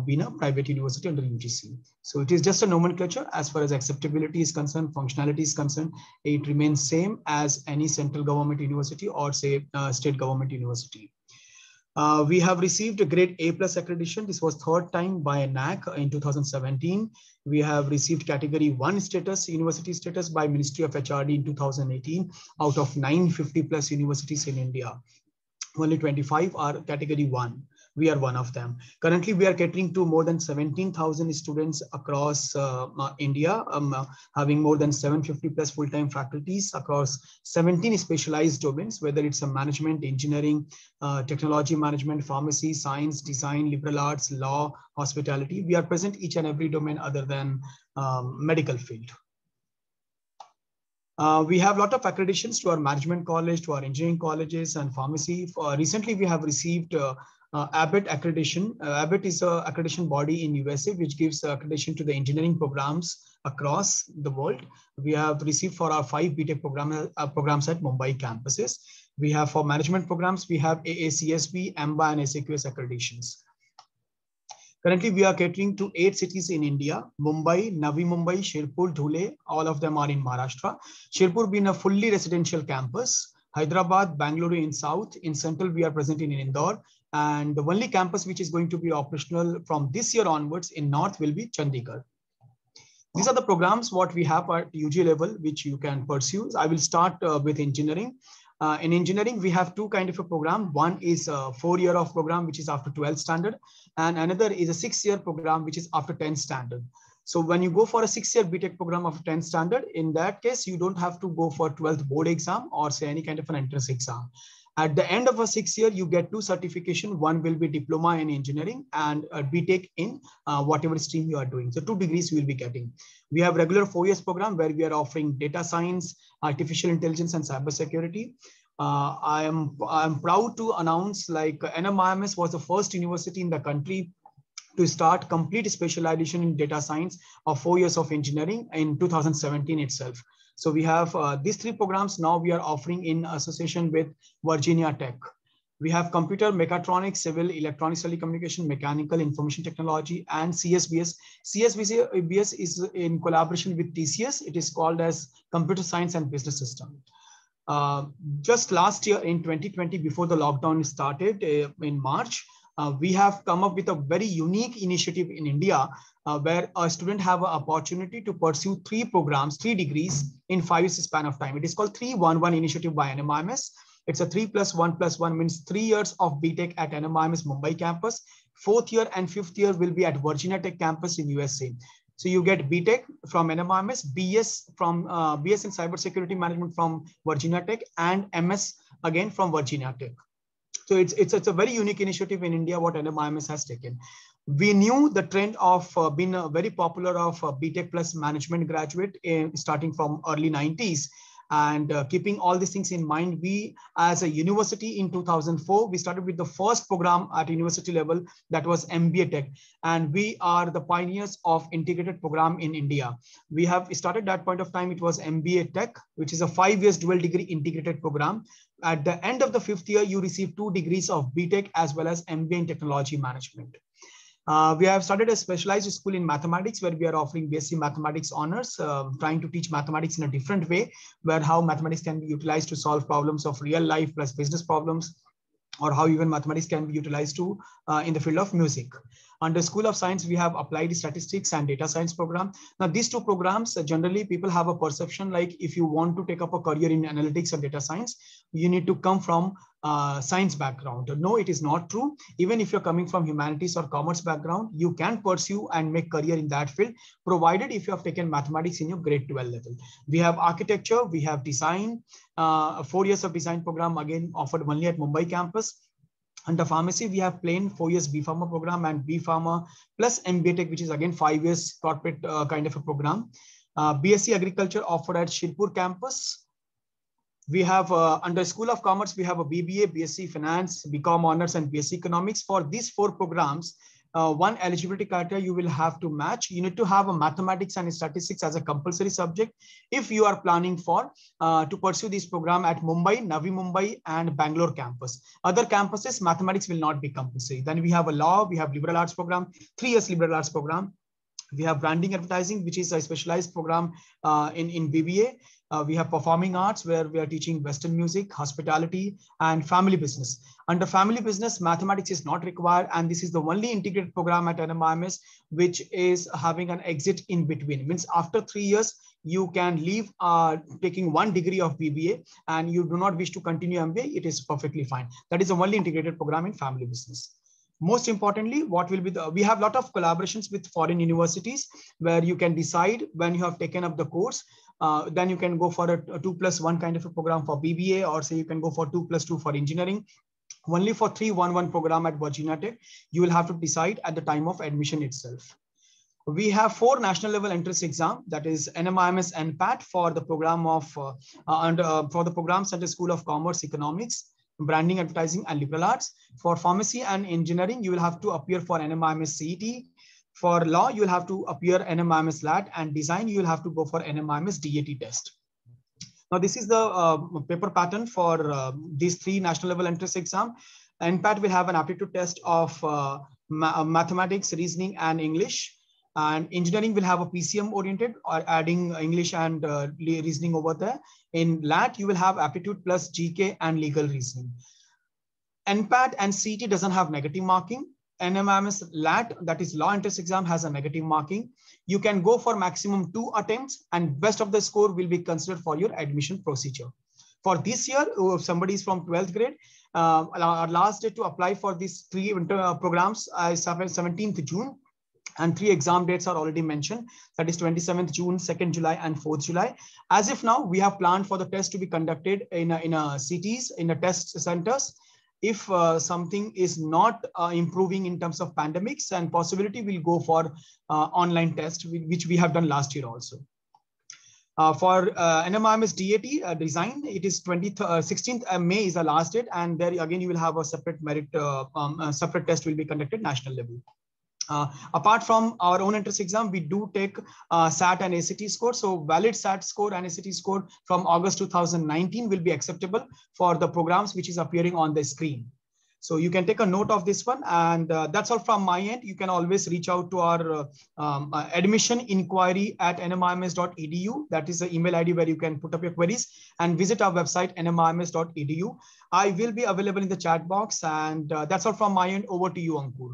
being a private university under UGC. So it is just a nomenclature. As far as acceptability is concerned, functionality is concerned, it remains same as any central government university or say state government university. We have received a grade A+ accreditation. This was third time by NAC in 2017. We have received category 1 status, university status by Ministry of HRD in 2018 out of 950+ universities in India. Only 25 are category 1. We are one of them. Currently, we are catering to more than 17,000 students across India, having more than 750+ full-time faculties across 17 specialized domains, whether it's a management, engineering, technology management, pharmacy, science, design, liberal arts, law, hospitality. We are present each and every domain other than medical field. We have a lot of accreditations to our management college, to our engineering colleges and pharmacy. Recently, we have received Abbott accreditation. Abbott is an accreditation body in USA, which gives accreditation to the engineering programs across the world. We have received for our 5 BTech programs at Mumbai campuses. We have for management programs, we have AACSB, AMBA and SAQS accreditations. Currently, we are catering to 8 cities in India: Mumbai, Navi Mumbai, Shirpur, Dhule. All of them are in Maharashtra. Shirpur being a fully residential campus. Hyderabad, Bangalore in south. In central, we are present in Indore. And the only campus which is going to be operational from this year onwards in north will be Chandigarh. These are the programs what we have at UG level, which you can pursue. I will start with engineering. In engineering, we have 2 kinds of a program. One is a 4-year of program, which is after 12th standard. And another is a 6-year program, which is after 10th standard. So when you go for a 6-year BTech program of 10th standard, in that case, you don't have to go for 12th board exam or say any kind of an entrance exam. At the end of a 6 year, you get 2 certifications. One will be diploma in engineering and a BTech in whatever stream you are doing. So 2 degrees you will be getting. We have regular 4 years program where we are offering data science, artificial intelligence, and cybersecurity. I am proud to announce like NMIMS was the first university in the country to start complete specialization in data science of 4 years of engineering in 2017 itself. So we have these 3 programs now we are offering in association with Virginia Tech. We have computer, mechatronics, civil, electronics, telecommunication, mechanical, information technology, and CSBS. CSBS is in collaboration with TCS. It is called as Computer Science and Business System. Just last year in 2020, before the lockdown started in March, we have come up with a very unique initiative in India where a student have an opportunity to pursue 3 programs, 3 degrees in 5 years span of time. It is called 3-1-1 initiative by NMIMS. It's a 3+1+1 means 3 years of BTech at NMIMS Mumbai campus. 4th year and 5th year will be at Virginia Tech campus in USA. So you get BTech from NMIMS, BS from BS in cybersecurity management from Virginia Tech, and MS again from Virginia Tech. So it's a very unique initiative in India what NMIMS has taken. We knew the trend of being very popular of BTech plus management graduate starting from early 90s. And keeping all these things in mind, we as a university in 2004, we started with the first program at university level that was MBA Tech. And we are the pioneers of integrated program in India. We have started that point of time, it was MBA Tech, which is a 5 years dual degree integrated program. At the end of the 5th year, you receive 2 degrees of BTech as well as MBA in technology management. We have started a specialized school in mathematics where we are offering BSc Mathematics honors, trying to teach mathematics in a different way, where how mathematics can be utilized to solve problems of real life plus business problems, or how even mathematics can be utilized to in the field of music. Under School of Science, we have Applied Statistics and Data Science program. Now, these two programs, generally people have a perception like if you want to take up a career in analytics or data science, you need to come from science background. No, it is not true. Even if you're coming from humanities or commerce background, you can pursue and make career in that field, provided if you have taken mathematics in your grade 12 level. We have architecture, we have design, 4 years of design program, again offered only at Mumbai campus. Under pharmacy, we have plain 4 years B Pharma program and B Pharma plus MBA Tech, which is again 5 years corporate kind of a program. BSc Agriculture offered at Shirpur campus. We have under School of Commerce, we have a BBA, BSc Finance, BCom Honors, and BSc Economics. For these 4 programs, one eligibility criteria you will have to match. You need to have a mathematics and statistics as a compulsory subject if you are planning for to pursue this program at Mumbai, Navi Mumbai, and Bangalore campus. Other campuses, mathematics will not be compulsory. Then we have a law, we have liberal arts program, 3 years liberal arts program. We have branding advertising, which is a specialized program in BBA. We have performing arts, where we are teaching Western music, hospitality, and family business. Under family business, mathematics is not required, and this is the only integrated program at NMIMS which is having an exit in between. It means after 3 years, you can leave taking 1 degree of BBA, and you do not wish to continue MBA, it is perfectly fine. That is the only integrated program in family business. Most importantly, what will be we have a lot of collaborations with foreign universities where you can decide when you have taken up the course. Then you can go for a 2+1 kind of a program for BBA, or say you can go for 2+2 for engineering. Only for 3-1-1 program at Virginia Tech, you will have to decide at the time of admission itself. We have 4 national level entrance exam, that is NMIMS NPAT for the program of for the programs under School of Commerce, Economics, Branding, Advertising, and Liberal Arts. For pharmacy and engineering, you will have to appear for NMIMS CET. For law, you will have to appear NMIMS LAT, and design, you will have to go for NMIMS DAT test. Now, this is the paper pattern for these 3 national level entrance exam. NPAT will have an aptitude test of mathematics, reasoning, and English. And engineering will have a PCM oriented, or adding English and reasoning over there. In LAT, you will have aptitude plus GK and legal reasoning. NPAT and CET doesn't have negative marking. NMIMS LAT, that is law entrance exam, has a negative marking. You can go for maximum 2 attempts, and best of the score will be considered for your admission procedure. For this year, if somebody is from 12th grade, our last day to apply for these 3 programs is 17th June. And 3 exam dates are already mentioned. That is 27th June, 2nd July, and 4th July. As if now, we have planned for the test to be conducted in cities, in the test centers. If something is not improving in terms of pandemics and possibility, we'll go for online test, which we have done last year also. For NMIMS DAT design, it is 16th May is the last date, and there again you will have a separate merit, separate test will be conducted national level. Apart from our own entrance exam, we do take SAT and ACT score. So valid SAT score and ACT score from August 2019 will be acceptable for the programs which is appearing on the screen. So you can take a note of this one, and that's all from my end. You can always reach out to our admission inquiry at nmims.edu. That is the email ID where you can put up your queries, and visit our website nmims.edu. I will be available in the chat box, and that's all from my end. Over to you, Ankur.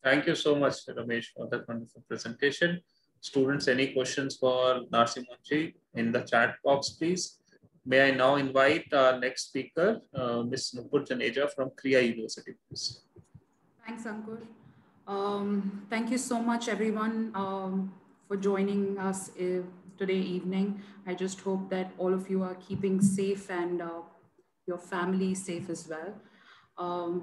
Thank you so much, Ramesh, for that wonderful presentation. Students, any questions for Narsimhanji in the chat box, please? May I now invite our next speaker, Ms. Nupur Janeja from Kriya University, please. Thanks, Ankur. Thank you so much, everyone, for joining us today evening. I just hope that all of you are keeping safe and your family safe as well.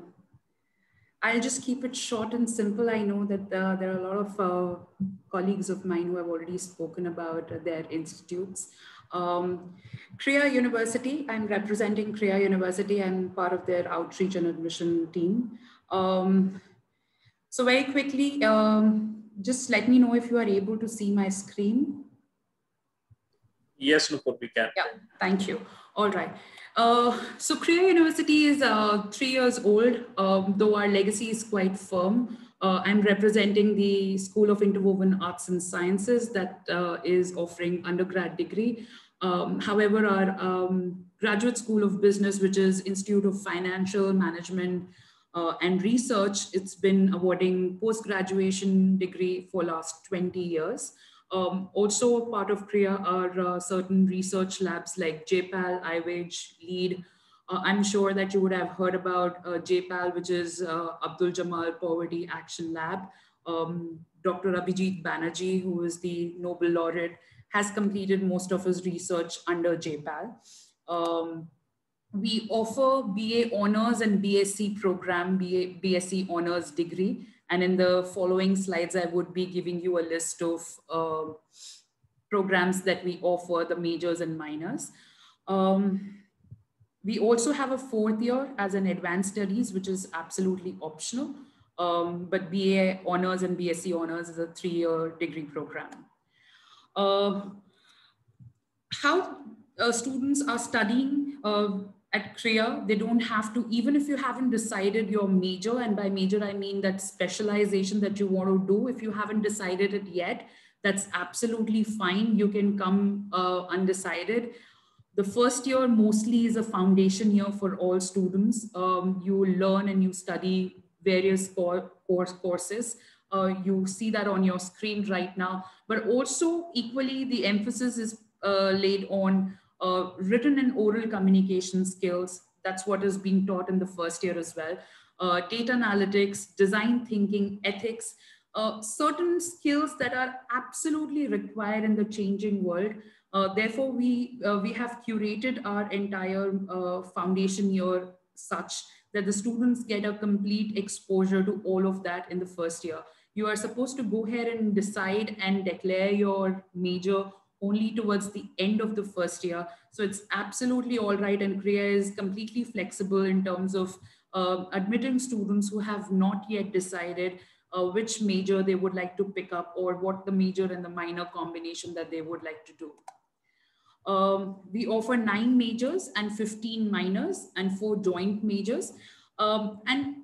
I'll just keep it short and simple. I know that there are a lot of colleagues of mine who have already spoken about their institutes. Kriya University, I'm representing Kriya University. I'm part of their outreach and admission team. So very quickly, just let me know if you are able to see my screen. Yes, Nupur, we can. Yeah, thank you. All right. So Kriya University is 3 years old, though our legacy is quite firm. I'm representing the School of Interwoven Arts and Sciences that is offering undergrad degree. However, our graduate school of business, which is Institute of Financial Management, and research, it's been awarding post-graduation degree for last 20 years. Also part of CREA are certain research labs like JPAL, IWAGE, LEAD. I'm sure that you would have heard about JPAL, which is Abdul Jamal Poverty Action Lab. Dr. Abhijit Banerjee, who is the Nobel laureate, has completed most of his research under JPAL. We offer BA Honors and BSc program, BSc Honors degree. And in the following slides, I would be giving you a list of programs that we offer, the majors and minors. We also have a 4th year as an advanced studies, which is absolutely optional. But BA Honors and BSc Honors is a 3-year degree program. How students are studying at CREA, they don't have to, even if you haven't decided your major, and by major, I mean that specialization that you want to do, if you haven't decided it yet, that's absolutely fine. You can come undecided. The first year mostly is a foundation year for all students. You learn and you study various courses. You see that on your screen right now, but also equally the emphasis is laid on written and oral communication skills. That's what is being taught in the first year as well. Data analytics, design thinking, ethics, certain skills that are absolutely required in the changing world. Therefore, we have curated our entire foundation year such that the students get a complete exposure to all of that in the first year. You are supposed to go ahead and decide and declare your major only towards the end of the first year. So it's absolutely all right. And CREA is completely flexible in terms of admitting students who have not yet decided which major they would like to pick up or what the major and the minor combination that they would like to do. We offer 9 majors and 15 minors and 4 joint majors. And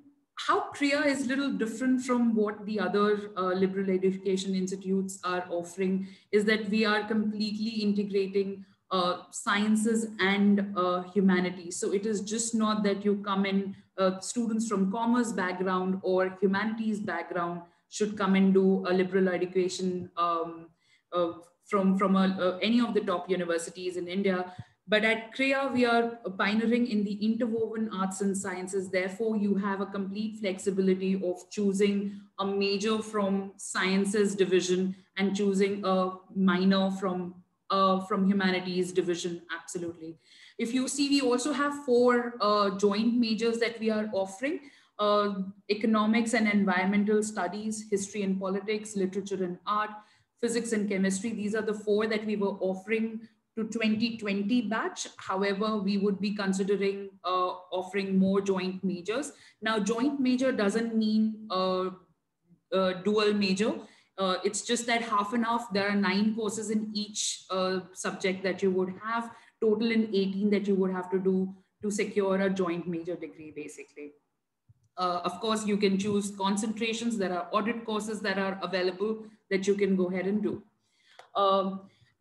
how CREA is a little different from what the other liberal education institutes are offering is that we are completely integrating sciences and humanities. So it is just not that you come in, students from commerce background or humanities background should come and do a liberal education from any of the top universities in India. But at CREA, we are pioneering in the interwoven arts and sciences. Therefore, you have a complete flexibility of choosing a major from sciences division and choosing a minor from humanities division, absolutely. If you see, we also have 4 joint majors that we are offering. Economics and environmental studies, history and politics, literature and art, physics and chemistry. These are the 4 that we were offering to 2020 batch. However, we would be considering offering more joint majors. Now, joint major doesn't mean dual major. It's just that half and half, there are 9 courses in each subject that you would have, total in 18 that you would have to do to secure a joint major degree, basically. Of course, you can choose concentrations. There are audit courses that are available that you can go ahead and do.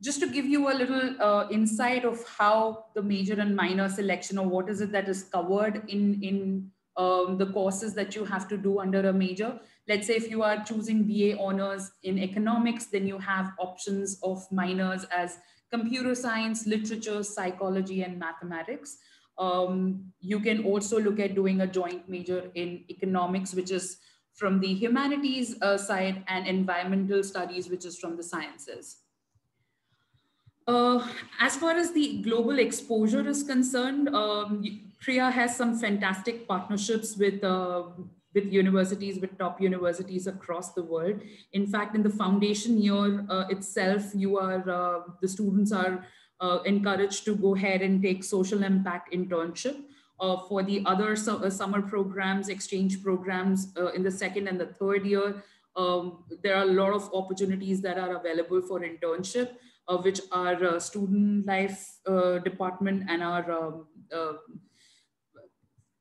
Just to give you a little insight of how the major and minor selection or what is it that is covered in the courses that you have to do under a major. Let's say if you are choosing BA honors in economics, then you have options of minors as computer science, literature, psychology, and mathematics. You can also look at doing a joint major in economics, which is from the humanities side, and environmental studies, which is from the sciences. As far as the global exposure is concerned, CREA has some fantastic partnerships with universities, with top universities across the world. In fact, in the foundation year itself, the students are encouraged to go ahead and take social impact internship. For the other summer programs, exchange programs in the 2nd and the 3rd year, there are a lot of opportunities that are available for internship, which our student life department and our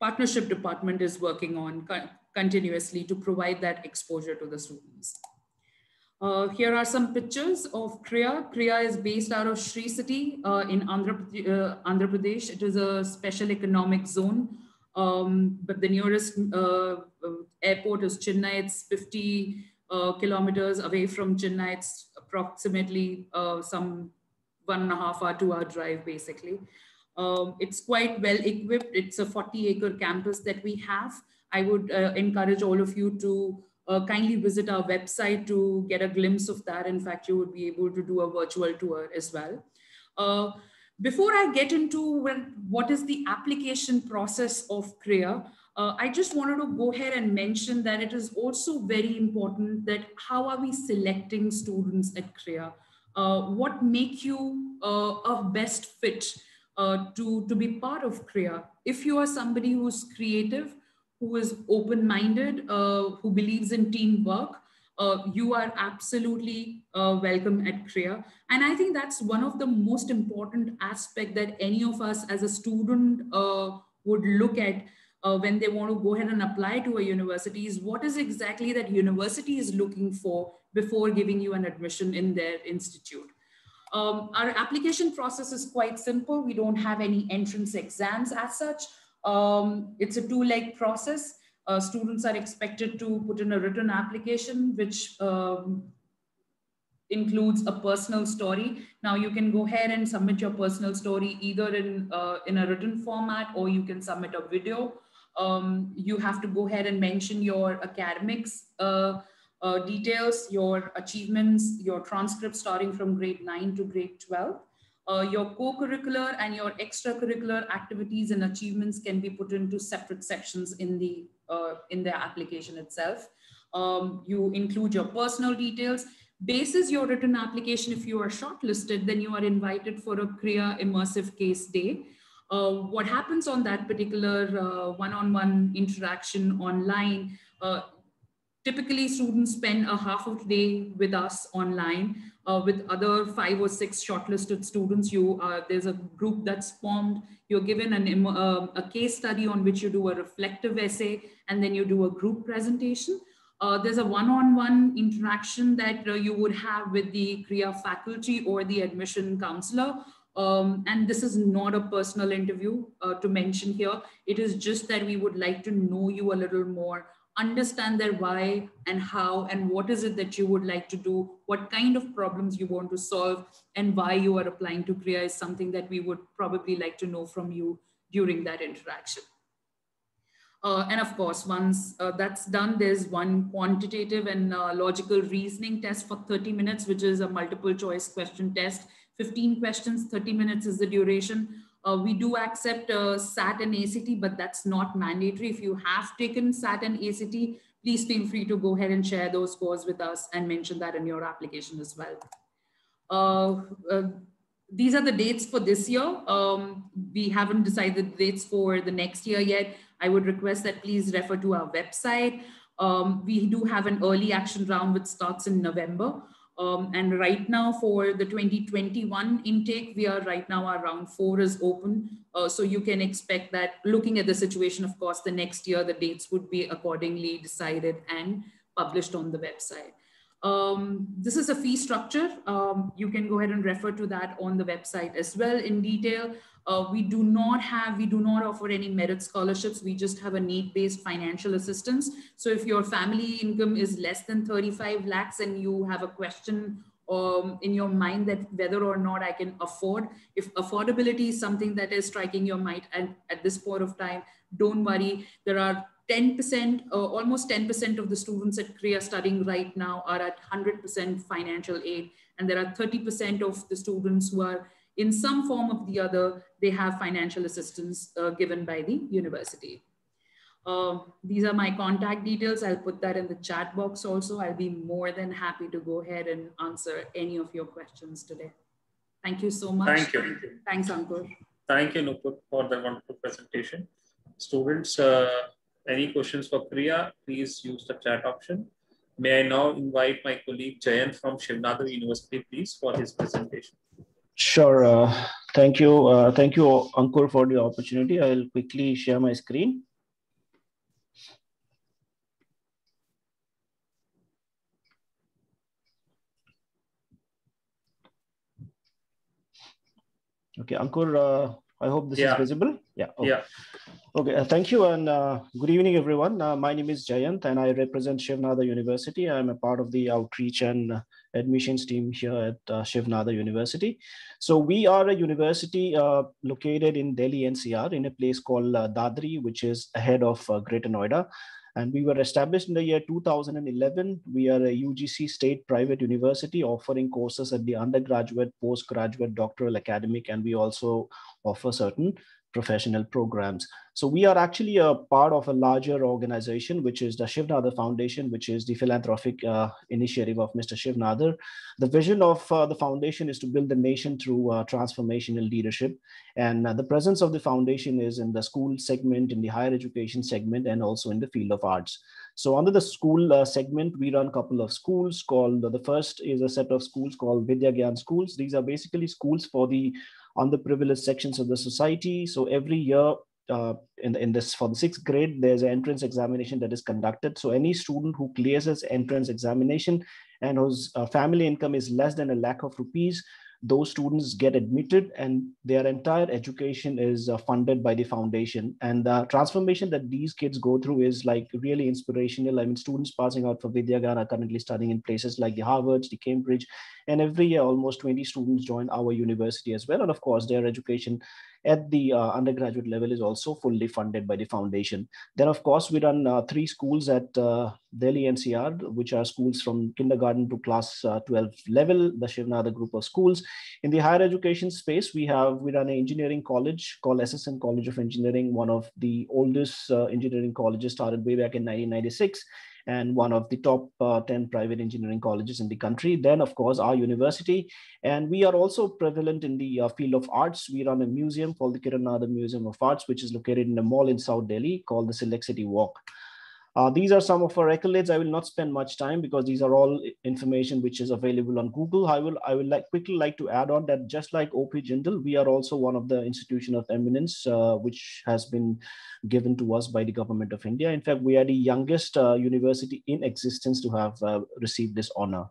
partnership department is working on continuously to provide that exposure to the students. Here are some pictures of CREA. CREA is based out of Sri City in Andhra Pradesh. It is a special economic zone. But the nearest airport is Chennai. It's 50 kilometers away from Chennai. It's approximately some 1.5 hour, 2 hour drive, basically. It's quite well equipped. It's a 40-acre campus that we have. I would encourage all of you to kindly visit our website to get a glimpse of that. In fact, you would be able to do a virtual tour as well. Before I get into what is the application process of CREA, I just wanted to go ahead and mention that it is also very important that how are we selecting students at CREA? What make you a best fit to be part of CREA? If you are somebody who's creative, who is open-minded, who believes in teamwork, you are absolutely welcome at CREA. And I think that's one of the most important aspect that any of us as a student would look at when they want to go ahead and apply to a university is what is exactly that university is looking for before giving you an admission in their institute. Our application process is quite simple. We don't have any entrance exams as such. It's a 2-leg process. Students are expected to put in a written application, which includes a personal story. Now you can go ahead and submit your personal story either in a written format, or you can submit a video. You have to go ahead and mention your academics details, your achievements, your transcript starting from grade 9 to grade 12. Your co-curricular and your extracurricular activities and achievements can be put into separate sections in the application itself. You include your personal details. Basis your written application, if you are shortlisted, then you are invited for a CREA immersive case day. What happens on that particular one-on-one interaction online, typically students spend a half of the day with us online with other 5 or 6 shortlisted students. There's a group that's formed. You're given a case study on which you do a reflective essay, and then you do a group presentation. There's a one-on-one interaction that you would have with the CREA faculty or the admission counselor. And this is not a personal interview to mention here. It is just that we would like to know you a little more, understand their why and how, and what is it that you would like to do, what kind of problems you want to solve, and why you are applying to CREA is something that we would probably like to know from you during that interaction. And of course, once that's done, there's one quantitative and logical reasoning test for 30 minutes, which is a multiple choice question test. 15 questions, 30 minutes is the duration. We do accept SAT and ACT, but that's not mandatory. If you have taken SAT and ACT, please feel free to go ahead and share those scores with us and mention that in your application as well. These are the dates for this year. We haven't decided the dates for the next year yet. I would request that please refer to our website. We do have an early action round which starts in November. And right now for the 2021 intake, we are right now, our round 4 is open. So you can expect that, looking at the situation, of course, the next year, the dates would be accordingly decided and published on the website. This is a fee structure. You can go ahead and refer to that on the website as well in detail. We do not offer any merit scholarships. We just have a need-based financial assistance. So if your family income is less than 35 lakhs and you have a question in your mind that whether or not I can afford, if affordability is something that is striking your mind, and at this point of time, don't worry. There are 10%, almost 10% of the students at CREA studying right now are at 100% financial aid. And there are 30% of the students who are in some form of the other, they have financial assistance given by the university. These are my contact details. I'll put that in the chat box also. I'll be more than happy to go ahead and answer any of your questions today. Thank you so much. Thank you. Thanks, Ankur. Thank you, Nupur, for the wonderful presentation. Students, any questions for CREA, please use the chat option. May I now invite my colleague Jayant from Shivnadar University, please, for his presentation. Sure. Thank you, Ankur, for the opportunity. I'll quickly share my screen. Okay, Ankur, I hope this is visible. Yeah. Okay. Yeah. Okay, thank you, and good evening, everyone. My name is Jayant, and I represent Shiv Nada University. I'm a part of the outreach and admissions team here at Shiv Nada University. So we are a university located in Delhi NCR in a place called Dadri, which is ahead of Greater Noida. And we were established in the year 2011. We are a UGC state private university offering courses at the undergraduate, postgraduate, doctoral, academic, and we also offer certain professional programs. So we are actually a part of a larger organization, which is the Shiv Nadar Foundation, which is the philanthropic initiative of Mr. Shiv Nadar. The vision of the foundation is to build the nation through transformational leadership. And the presence of the foundation is in the school segment, in the higher education segment, and also in the field of arts. So under the school segment, we run a couple of schools called, the first is a set of schools called Vidya Gyan schools. These are basically schools for the underprivileged sections of the society. So every year for the 6th grade, there's an entrance examination that is conducted. So any student who clears this entrance examination and whose family income is less than ₹1,00,000, those students get admitted and their entire education is funded by the foundation. And the transformation that these kids go through is like really inspirational. I mean, students passing out for Vidyagan are currently studying in places like the Harvard, the Cambridge, and every year almost 20 students join our university as well. And of course, their education at the undergraduate level is also fully funded by the foundation. Then, of course, we run 3 schools at Delhi NCR, which are schools from kindergarten to class 12 level, the Shiv Nada group of schools. In the higher education space, we run an engineering college called SSN College of Engineering, one of the oldest engineering colleges, started way back in 1996. And one of the top 10 private engineering colleges in the country. Then, of course, our university. And we are also prevalent in the field of arts. We run a museum called the Kiran Nada Museum of Arts, which is located in a mall in South Delhi called the Select City Walk. These are some of our accolades. I will not spend much time because these are all information which is available on Google. I will quickly like to add on that just like OP Jindal, we are also one of the institution of eminence, which has been given to us by the government of India. In fact, we are the youngest university in existence to have received this honor.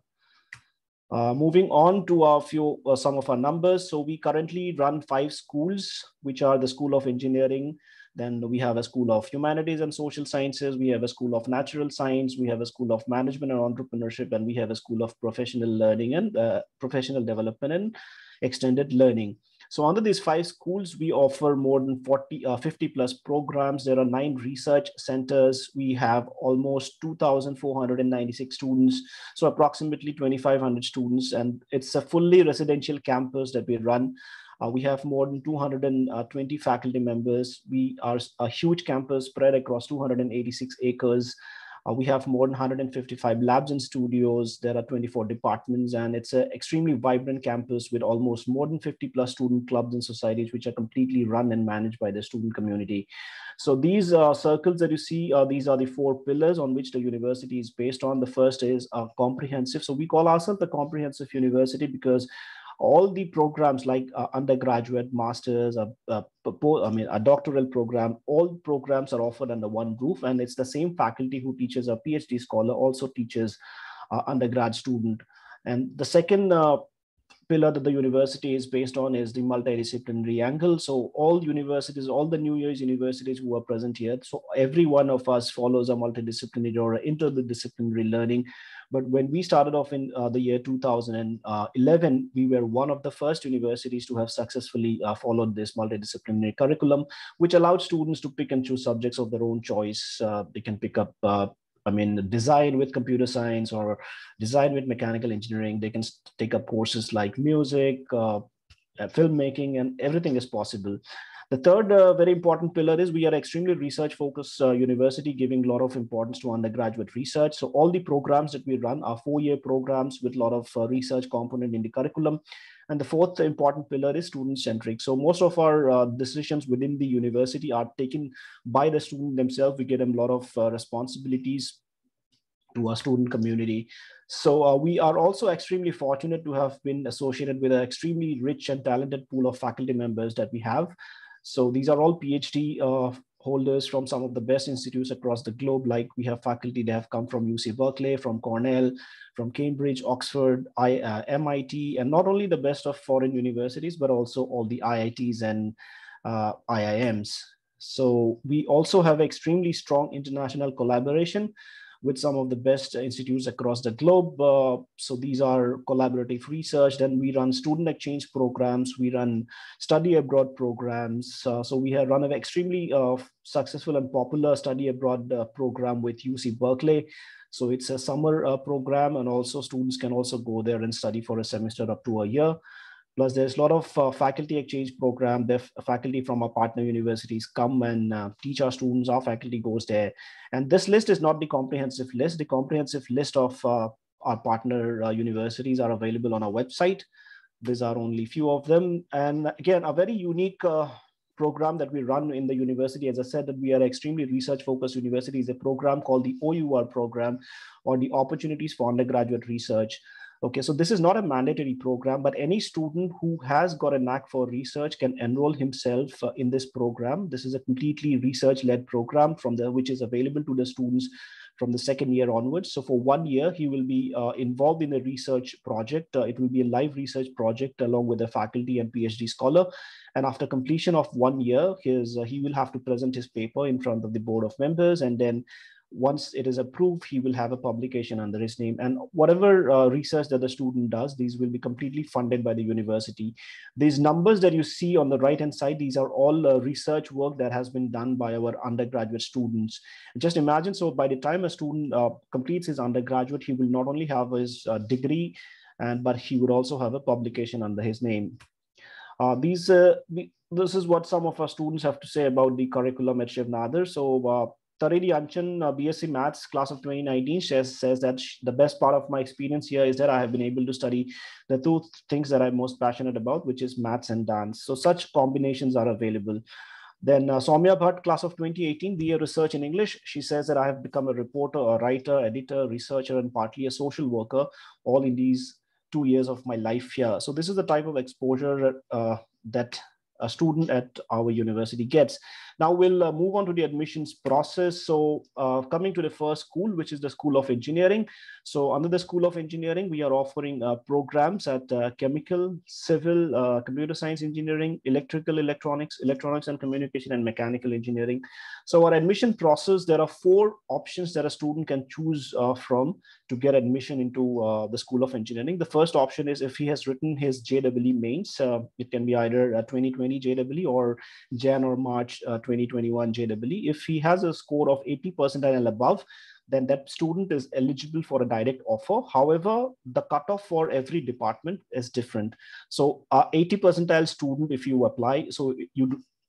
Moving on to some of our numbers. So we currently run 5 schools, which are the School of Engineering. Then we have a School of Humanities and Social Sciences. We have a School of Natural Science. We have a School of Management and Entrepreneurship. And we have a School of Professional Learning and Professional Development and Extended Learning. So under these 5 schools, we offer more than 50 plus programs. There are 9 research centers. We have almost 2,496 students. So approximately 2,500 students. And it's a fully residential campus that we run. We have more than 220 faculty members. We are a huge campus spread across 286 acres. We have more than 155 labs and studios. There are 24 departments, and it's an extremely vibrant campus with almost more than 50 plus student clubs and societies, which are completely run and managed by the student community. So these circles that you see, these are the 4 pillars on which the university is based on. The first is comprehensive. So we call ourselves the comprehensive university because all the programs like undergraduate, masters, a doctoral program, all programs are offered under one roof, and it's the same faculty who teaches a PhD scholar also teaches undergrad student. And the second pillar that the university is based on is the multidisciplinary angle. So all universities, all the New Year's universities who are present here, so every one of us follows a multidisciplinary or interdisciplinary learning. But when we started off in the year 2011, we were one of the first universities to have successfully followed this multidisciplinary curriculum, which allowed students to pick and choose subjects of their own choice. They can pick up design with computer science or design with mechanical engineering. They can take up courses like music, filmmaking, and everything is possible. The third very important pillar is we are extremely research-focused university, giving a lot of importance to undergraduate research. So all the programs that we run are 4-year programs with a lot of research component in the curriculum. And the fourth important pillar is student-centric. So most of our decisions within the university are taken by the student themselves. We get them a lot of responsibilities to our student community. So we are also extremely fortunate to have been associated with an extremely rich and talented pool of faculty members that we have. So these are all PhD holders from some of the best institutes across the globe. Like we have faculty that have come from UC Berkeley, from Cornell, from Cambridge, Oxford, MIT, and not only the best of foreign universities, but also all the IITs and IIMs. So we also have extremely strong international collaboration with some of the best institutes across the globe. So these are collaborative research. Then we run student exchange programs. We run study abroad programs. So we have run an extremely successful and popular study abroad program with UC Berkeley. So it's a summer program, and also students can also go there and study for a semester up to a year. Plus, there's a lot of faculty exchange program. The faculty from our partner universities come and teach our students. Our faculty goes there. And this list is not the comprehensive list. The comprehensive list of our partner universities are available on our website. These are only few of them. And again, a very unique program that we run in the university. As I said, that we are extremely research-focused university, is a program called the OUR program, or the Opportunities for Undergraduate Research. Okay, so this is not a mandatory program, but any student who has got a knack for research can enroll himself in this program. This is a completely research-led program which is available to the students from the second year onwards. So for 1 year, he will be involved in a research project. It will be a live research project along with a faculty and PhD scholar. And after completion of 1 year, he will have to present his paper in front of the board of members, and then once it is approved, he will have a publication under his name. And whatever research that the student does, these will be completely funded by the university. These numbers that you see on the right-hand side, these are all research work that has been done by our undergraduate students. Just imagine, so by the time a student completes his undergraduate, he will not only have his degree, but he would also have a publication under his name. This is what some of our students have to say about the curriculum at Shiv Nadar. So Taredi Anchan, BSc Maths, class of 2019, says that the best part of my experience here is that I have been able to study the two things that I'm most passionate about, which is maths and dance. So such combinations are available. Then Soumya Bhatt, class of 2018, BA Research in English. She says that I have become a reporter, a writer, editor, researcher, and partly a social worker, all in these 2 years of my life here. So this is the type of exposure that a student at our university gets. Now we'll move on to the admissions process. So coming to the first school, which is the School of Engineering. So under the School of Engineering, we are offering programs at chemical, civil, computer science engineering, electrical, electronics and communication, and mechanical engineering. So our admission process, there are 4 options that a student can choose from to get admission into the School of Engineering. The first option is if he has written his JEE mains. It can be either 2020 JEE or Jan or March 2021 JEE. If he has a score of 80% and above, then that student is eligible for a direct offer. However, the cutoff for every department is different. So 80 percentile student, if you apply, so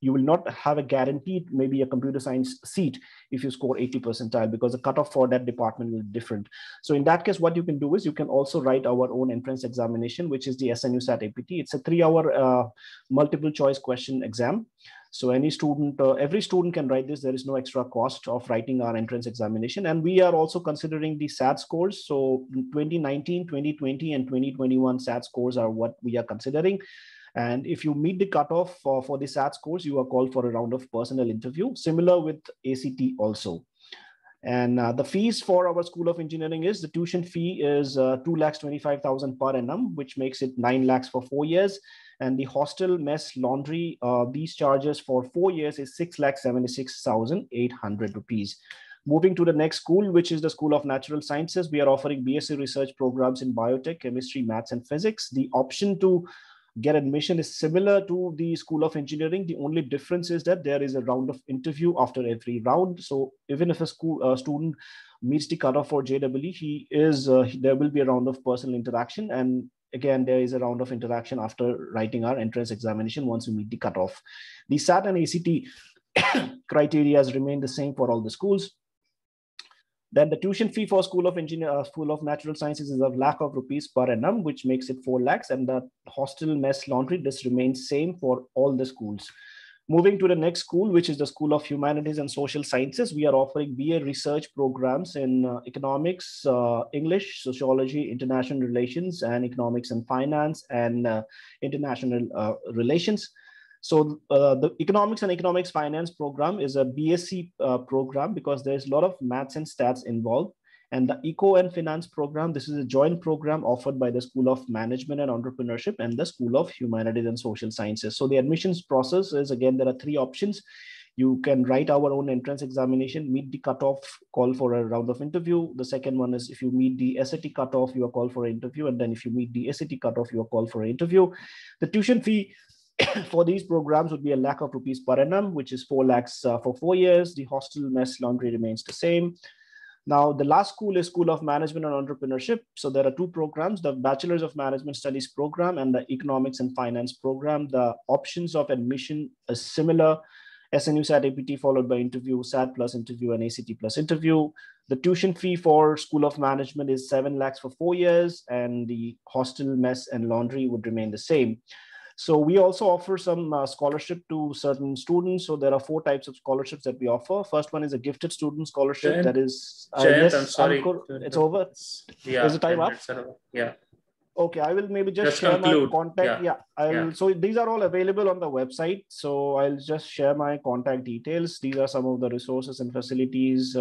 you will not have a guaranteed maybe a computer science seat if you score 80 percentile, because the cutoff for that department will be different. So in that case, what you can do is you can also write our own entrance examination, which is the SNU SAT APT. It's a 3-hour multiple choice question exam. So any student, every student can write this. There is no extra cost of writing our entrance examination. And we are also considering the SAT scores. So 2019, 2020, and 2021 SAT scores are what we are considering. And if you meet the cutoff for the SAT scores, you are called for a round of personal interview, similar with ACT also. And the fees for our School of Engineering is, the tuition fee is 2,25,000 per annum, which makes it 9 lakhs for 4 years. And the hostel, mess, laundry, these charges for 4 years is 6,76,800 rupees. Moving to the next school, which is the School of Natural Sciences, we are offering BSc research programs in biotech, chemistry, maths, and physics. The option to get admission is similar to the School of Engineering. The only difference is that there is a round of interview after every round. So even if a student meets the cutoff for JEE, there will be a round of personal interaction. And again, there is a round of interaction after writing our entrance examination once we meet the cutoff. The SAT and ACT criteria remain the same for all the schools. Then the tuition fee for School of Natural Sciences is of lakh of rupees per annum, which makes it 4 lakhs. And the hostel, mess, laundry, this remains same for all the schools. Moving to the next school, which is the School of Humanities and Social Sciences, we are offering BA research programs in economics, English, sociology, international relations, and economics and finance, and international relations. So the economics and economics finance program is a BSc program because there's a lot of maths and stats involved. And the Eco and Finance program, this is a joint program offered by the School of Management and Entrepreneurship and the School of Humanities and Social Sciences. So the admissions process is, again, there are 3 options. You can write our own entrance examination, meet the cutoff, call for a round of interview. The second one is if you meet the SAT cutoff, you are called for an interview. And then if you meet the SAT cutoff, you are called for an interview. The tuition fee for these programs would be ₹1 lakh per annum, which is 4 lakhs for 4 years. The hostel, mess, laundry remains the same. Now, the last school is School of Management and Entrepreneurship. So there are 2 programs, the Bachelor's of Management Studies program and the Economics and Finance program. The options of admission is similar. SNU SAT APT followed by interview, SAT plus interview, and ACT plus interview. The tuition fee for School of Management is 7 lakhs for 4 years, and the hostel, mess, and laundry would remain the same. So we also offer some scholarship to certain students. So there are 4 types of scholarships that we offer. First one is a gifted student scholarship. That is, Jayant, yes, I'm sorry. Ankur, it's over. Yeah, is the time up? Yeah. Okay, I will maybe just share conclude. my contact. So these are all available on the website. So I'll just share my contact details. These are some of the resources and facilities.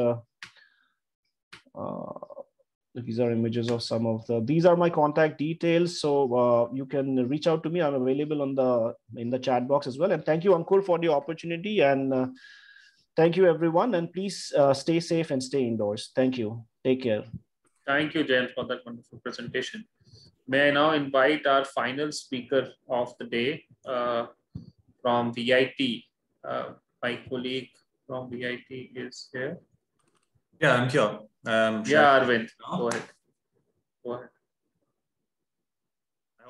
These are images of some of these are my contact details. So you can reach out to me. I'm available in the chat box as well. And thank you, Ankur, for the opportunity. And thank you, everyone. And please stay safe and stay indoors. Thank you. Take care. Thank you, Jayant, for that wonderful presentation. May I now invite our final speaker of the day from VIT. My colleague from VIT is here. Yeah, I'm here. Arvind, go ahead. I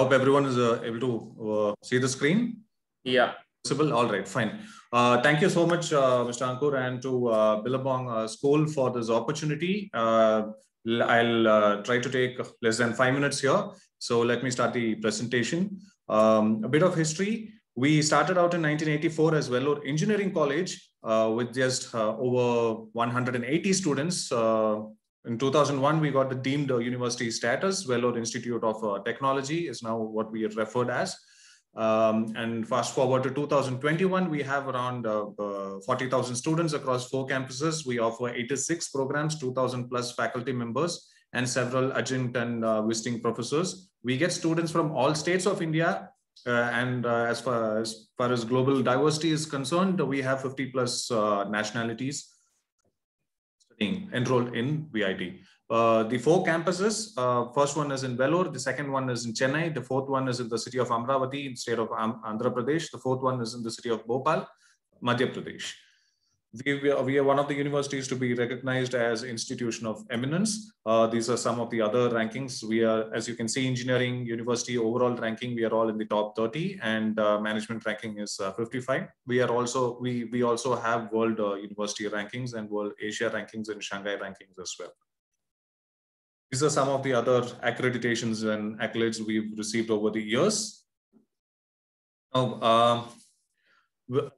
hope everyone is able to see the screen. Yeah. Visible. All right, fine. Thank you so much, Mr. Ankur, and to Billabong School for this opportunity. I'll try to take less than 5 minutes here. So let me start the presentation. A bit of history. We started out in 1984 as Vellore Engineering College with just over 180 students. In 2001, we got the deemed university status. Vellore Institute of Technology is now what we are referred as. And fast forward to 2021, we have around 40,000 students across 4 campuses. We offer 86 programs, 2,000 plus faculty members, and several adjunct and visiting professors. We get students from all states of India. And as far as global diversity is concerned, we have 50 plus nationalities enrolled in VIT. The 4 campuses, first one is in Vellore, the second one is in Chennai, the fourth one is in the city of Amravati in state of Andhra Pradesh, the fourth one is in the city of Bhopal, Madhya Pradesh. We are one of the universities to be recognized as institution of eminence. These are some of the other rankings. We are, as you can see, engineering university overall ranking, we are all in the top 30, and management ranking is 55. We are also, we also have world university rankings and world Asia rankings and Shanghai rankings as well. These are some of the other accreditations and accolades we've received over the years. Now,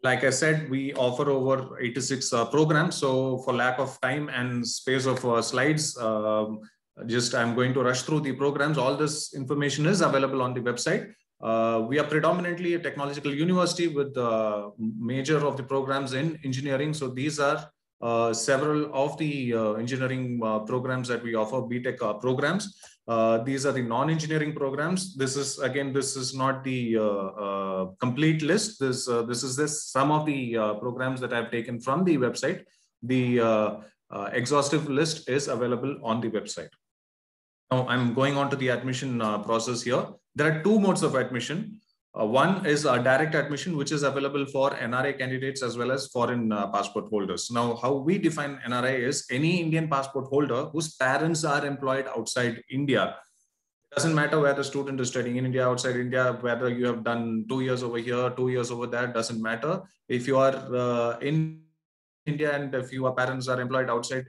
like I said, we offer over 86 programs. So for lack of time and space of slides, I'm going to rush through the programs. All this information is available on the website. We are predominantly a technological university with major of the programs in engineering. So these are several of the engineering programs that we offer, BTech programs. These are the non-engineering programs. This is not the complete list. This is some of the programs that I've taken from the website. The exhaustive list is available on the website. Now I'm going on to the admission process here. There are 2 modes of admission. One is direct admission, which is available for NRI candidates as well as foreign passport holders. Now, how we define NRI is any Indian passport holder whose parents are employed outside India. It doesn't matter where the student is studying in India, outside India, whether you have done 2 years over here, 2 years over there, doesn't matter. If you are in India and if your parents are employed outside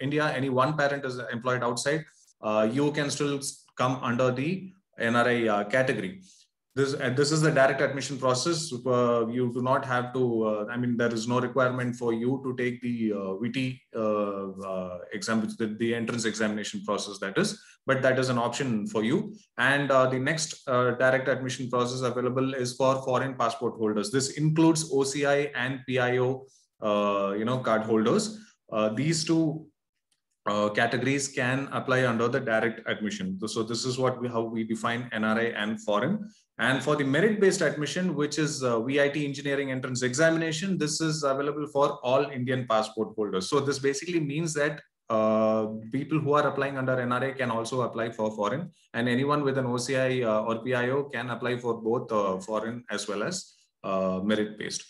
India, any one parent is employed outside, you can still come under the NRI category. This is the direct admission process. You do not have to, there is no requirement for you to take the VT exam, the entrance examination process, that is, but that is an option for you. And the next direct admission process available is for foreign passport holders. This includes OCI and PIO, card holders. These 2 categories can apply under the direct admission. So this is how we define NRI and foreign. And for the merit-based admission, which is VIT engineering entrance examination, this is available for all Indian passport holders. So this basically means that people who are applying under NRI can also apply for foreign, and anyone with an OCI or PIO can apply for both foreign as well as merit-based.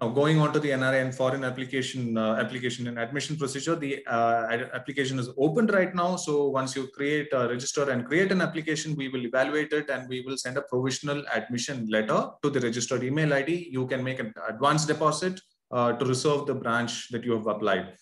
Now, going on to the NRI and foreign application and admission procedure, the application is open right now. So once you register and create an application, we will evaluate it and we will send a provisional admission letter to the registered email ID. You can make an advance deposit to reserve the branch that you have applied.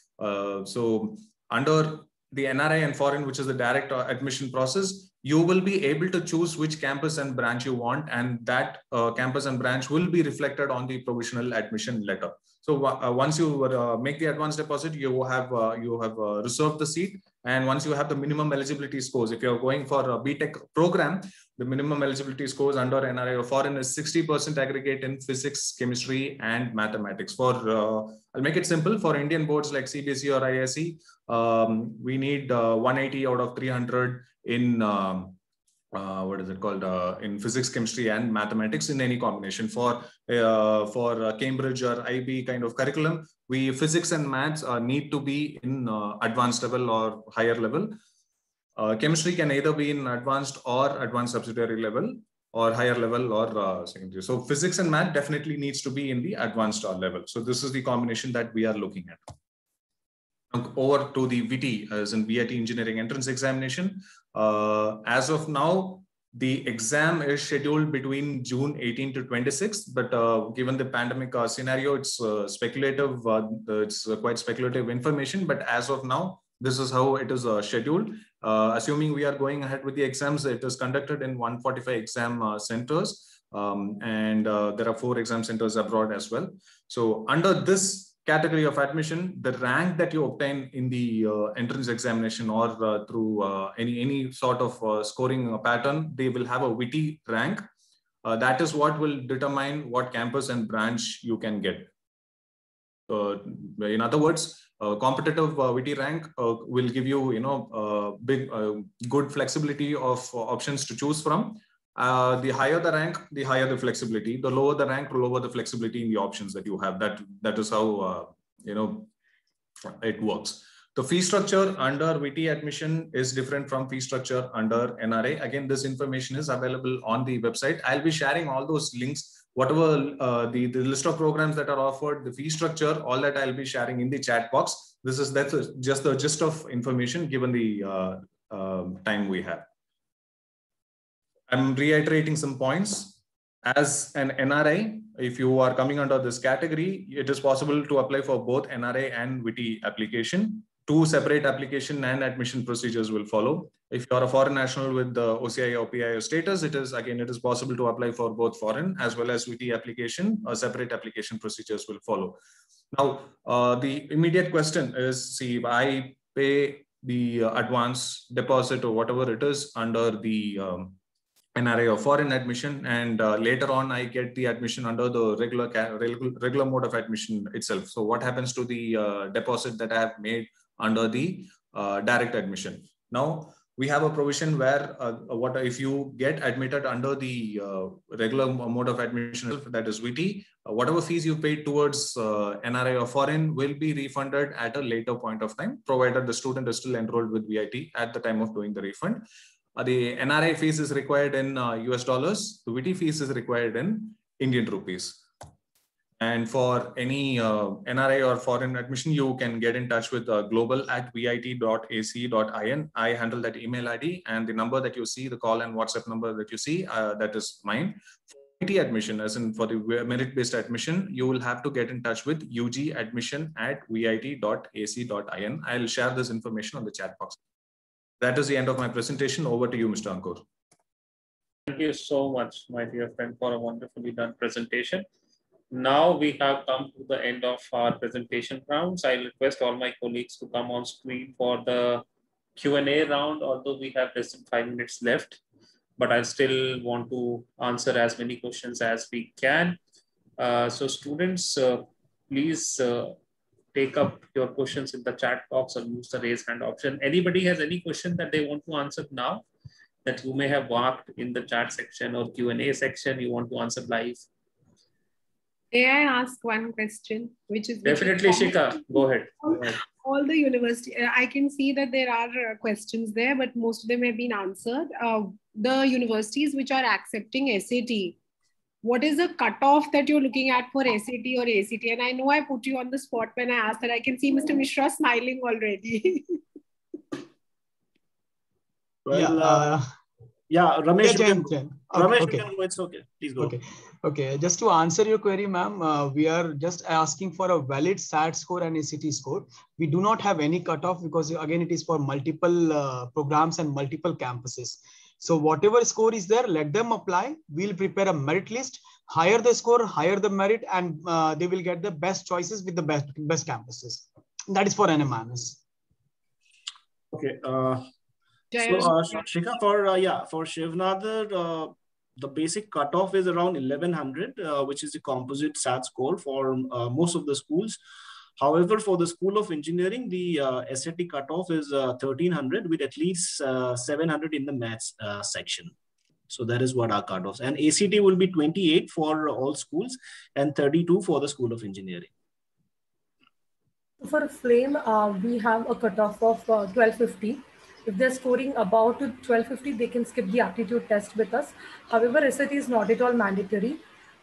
So under the NRI and foreign, which is the direct admission process, you will be able to choose which campus and branch you want, and that campus and branch will be reflected on the provisional admission letter. So once you make the advance deposit, you have reserved the seat. And once you have the minimum eligibility scores, if you're going for a BTech program, the minimum eligibility scores under NRI or foreign is 60% aggregate in physics, chemistry, and mathematics. I'll make it simple. For Indian boards like CBSE or ISE, we need 180 out of 300 in in physics, chemistry, and mathematics in any combination. For Cambridge or IB kind of curriculum, physics and maths need to be in advanced level or higher level. Chemistry can either be in advanced or advanced subsidiary level, or higher level or secondary. So physics and math definitely needs to be in the advanced level. So this is the combination that we are looking at. Over to the VT, as in VIT engineering entrance examination. As of now, the exam is scheduled between June 18 to 26, but given the pandemic scenario, it's speculative. It's quite speculative information, but as of now, this is how it is scheduled. Assuming we are going ahead with the exams, it is conducted in 145 exam centers, and there are 4 exam centers abroad as well. So under this category of admission, the rank that you obtain in the entrance examination or through any sort of scoring pattern, they will have a VT rank. That is what will determine what campus and branch you can get. In other words, competitive VT rank will give you, good flexibility of options to choose from. The higher the rank, the higher the flexibility. The lower the rank, the lower the flexibility in the options that you have. That is how it works. The fee structure under VT admission is different from fee structure under NRA. Again, this information is available on the website. I'll be sharing all those links, whatever the list of programs that are offered, the fee structure, all that I'll be sharing in the chat box. That's just the gist of information given the time we have. I'm reiterating some points. As an NRI, if you are coming under this category, it is possible to apply for both NRI and VT application. 2 separate application and admission procedures will follow. If you are a foreign national with the OCI or PIO status, it is possible to apply for both foreign as well as VT application. Separate application procedures will follow. Now, the immediate question is, see, if I pay the advance deposit or whatever it is under the NRI or foreign admission, and later on I get the admission under the regular mode of admission itself. So what happens to the deposit that I have made under the direct admission? Now we have a provision where what if you get admitted under the regular mode of admission, that is VT, whatever fees you paid towards NRI or foreign will be refunded at a later point of time, provided the student is still enrolled with VIT at the time of doing the refund. The NRI fees is required in US dollars. The VT fees is required in Indian rupees. And for any NRI or foreign admission, you can get in touch with global@vit.ac.in. I handle that email ID, and the number that you see, the call and WhatsApp number that you see, that is mine. For VT admission, as in for the merit-based admission, you will have to get in touch with ug@vit.ac.in. I'll share this information on the chat box. That is the end of my presentation. Over to you, Mr. Ankur. Thank you so much, my dear friend, for a wonderfully done presentation. Now we have come to the end of our presentation rounds. I request all my colleagues to come on screen for the Q&A round, although we have less than 5 minutes left, but I still want to answer as many questions as we can. So students, please take up your questions in the chat box or use the raise hand option. Anybody has any question that they want to answer now that you may have marked in the chat section or Q&A section you want to answer live? May I ask one question? Definitely, Shika. Go ahead. All the university, I can see that there are questions there, but most of them have been answered. The universities which are accepting SAT, what is the cutoff that you're looking at for SAT or ACT? And I know I put you on the spot when I asked that. I can see Mr. Mishra smiling already. Well, yeah, Ramesh, yeah, you can go. It's okay. Please go. Okay. Just to answer your query, ma'am, we are just asking for a valid SAT score and ACT score. We do not have any cutoff because again, it is for multiple programs and multiple campuses. So whatever score is there, let them apply. We'll prepare a merit list. Higher the score, higher the merit, and they will get the best choices with the best campuses. That is for NMIMS. Okay. Shika, for Shivnadar, the basic cutoff is around 1100, which is the composite SAT score for most of the schools. However, for the School of Engineering, the SAT cutoff is 1300 with at least 700 in the maths section. So that is what our cutoffs. And ACT will be 28 for all schools and 32 for the School of Engineering. For FLAME, we have a cutoff of 1250. If they're scoring about 1250, they can skip the aptitude test with us. However, SAT is not at all mandatory.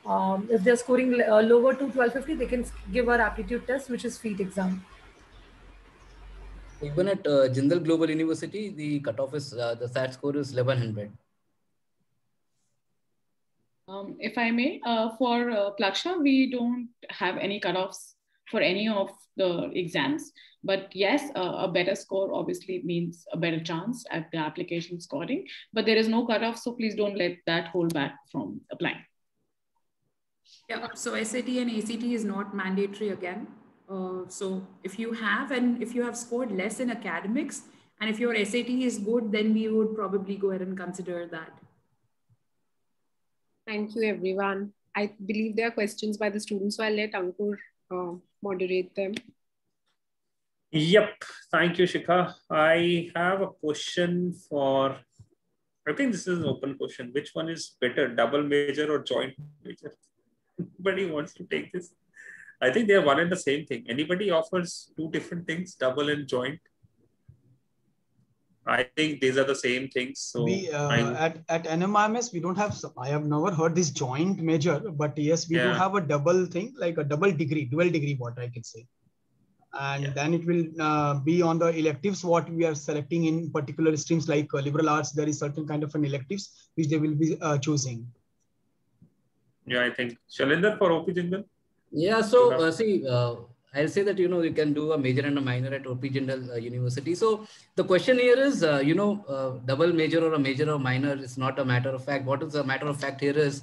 If they're scoring lower to 1250, they can give our aptitude test, which is FEAT exam. Even at Jindal Global University, the cutoff is, the SAT score is 1100. If I may, for Plaksha, we don't have any cutoffs for any of the exams. But yes, a better score obviously means a better chance at the application scoring. But there is no cutoff, so please don't let that hold back from applying. Yeah, so SAT and ACT is not mandatory again. So if you have scored less in academics, and if your SAT is good, then we would probably go ahead and consider that. Thank you, everyone. I believe there are questions by the students, so I'll let Ankur moderate them. Yep. Thank you, Shika. I have a question for, I think this is an open question. Which one is better, double major or joint major? Anybody wants to take this? I think they are one and the same thing. Anybody offers two different things, double and joint? I think these are the same things. So we at NMIMS, we don't have, I have never heard this joint major, but yes, we do have a double thing, like a double degree, dual degree, what I can say. And then it will be on the electives, what we are selecting in particular streams like liberal arts. There is certain kind of an electives which they will be choosing. Yeah, I think. Shalinder for OP Jindal? Yeah, so see, I'll say that, you can do a major and a minor at OP Jindal University. So the question here is, double major or a major or minor is not a matter of fact. What is a matter of fact here is,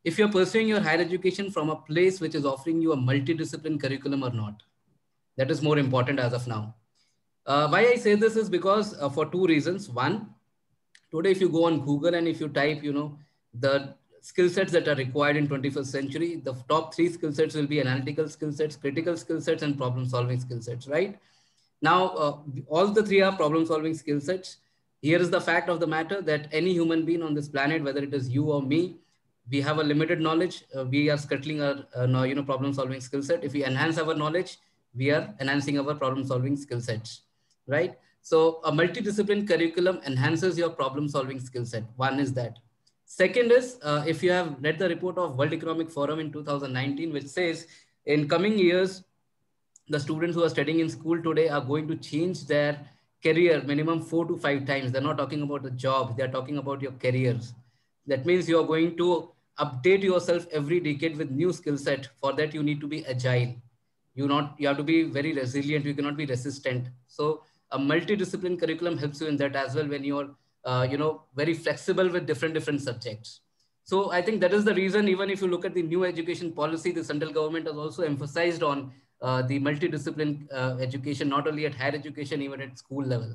if you're pursuing your higher education from a place which is offering you a multidiscipline curriculum or not. That is more important as of now. Why I say this is because for two reasons. One, today if you go on Google and if you type, the skill sets that are required in 21st century, the top 3 skill sets will be analytical skill sets, critical skill sets, and problem solving skill sets, right? Now, all the 3 are problem solving skill sets. Here is the fact of the matter that any human being on this planet, whether it is you or me, we have a limited knowledge. We are scuttling our problem solving skill set. If we enhance our knowledge, we are enhancing our problem solving skill sets, right? So a multidiscipline curriculum enhances your problem solving skill set. One is that. Second is, if you have read the report of World Economic Forum in 2019, which says in coming years, the students who are studying in school today are going to change their career minimum 4 to 5 times. They're not talking about the job. They're talking about your careers. That means you're going to update yourself every decade with new skill set. For that, you need to be agile. You have to be very resilient. You cannot be resistant. So a multidiscipline curriculum helps you in that as well, when you're very flexible with different subjects. So I think that is the reason, even if you look at the new education policy, the central government has also emphasized on the multidiscipline education, not only at higher education, even at school level.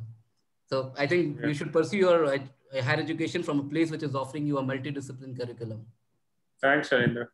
So I think you should pursue your higher education from a place which is offering you a multidiscipline curriculum. Thanks, Sharendra.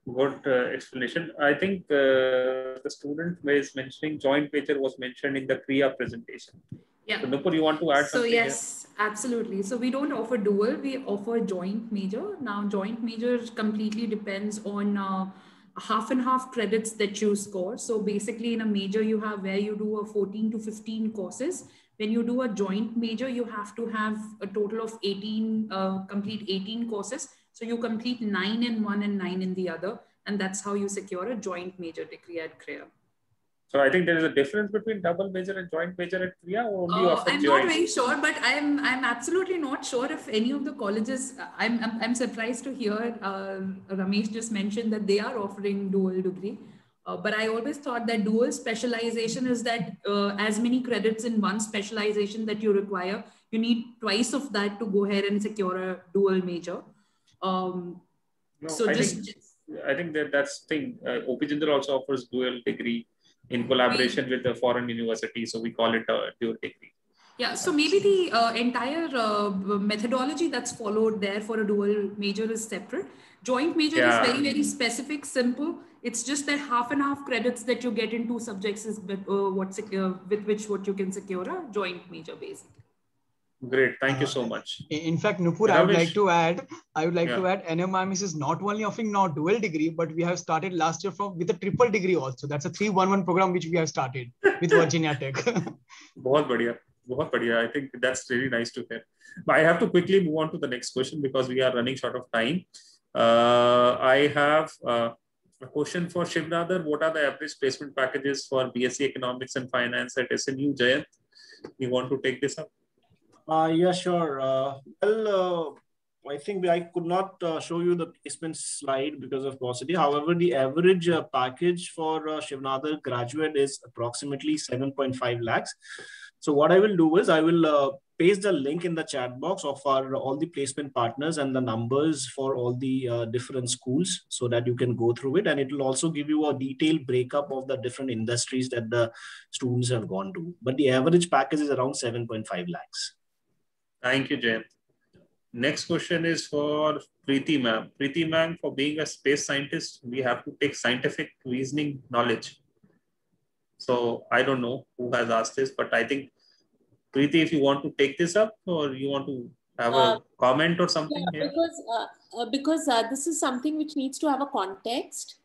Good explanation. I think the student is mentioning joint major was mentioned in the Kriya presentation. Yeah. So Nupur, you want to add So something yes, absolutely. So we don't offer dual, we offer joint major. Now joint major completely depends on half and half credits that you score. So basically in a major you have where you do a 14 to 15 courses. When you do a joint major, you have to have a total of 18, complete 18 courses. So you complete 9 in one and 9 in the other. And that's how you secure a joint major degree at CREA. So I think there is a difference between double major and joint major at Kriya, or only offer I'm joint? not very sure, but I'm absolutely not sure if any of the colleges. I'm surprised to hear Ramesh just mentioned that they are offering dual degree. But I always thought that dual specialization is that as many credits in one specialization that you require, you need twice of that to go ahead and secure a dual major. No, So I just think that's thing. OP Jindal also offers dual degree in collaboration with the foreign university, so we call it a dual degree. yeah, so maybe the entire methodology that's followed there for a dual major is separate. Joint major is very, very specific, simple. It's just that half and half credits that you get in two subjects is with what you can secure a joint major basically. Great, thank you so much. In fact, Nupur, I would like to add, NMIMS is not only offering now dual degree, but we have started last year with a triple degree also. That's a 3-1-1 program which we have started with Virginia Tech. बहुत बढ़िया, बहुत बढ़िया. I think that's really nice to hear. But I have to quickly move on to the next question because we are running short of time. I have a question for Shivnadar. What are the average placement packages for BSc Economics and Finance at SNU? Jayant, you want to take this up? Yeah, sure. I think I could not show you the placement slide because of paucity. However, the average package for Shivnadar graduate is approximately 7.5 lakhs. So what I will do is I will paste the link in the chat box of all the placement partners and the numbers for all the different schools so that you can go through it. And it will also give you a detailed breakup of the different industries that the students have gone to. But the average package is around 7.5 lakhs. Thank you, Jayant. Next question is for Preeti ma'am. Preeti ma'am, for being a space scientist, we have to take scientific reasoning knowledge. So I don't know who has asked this, but I think Preeti, if you want to take this up or you want to have a comment or something. Yeah, because this is something which needs to have a context.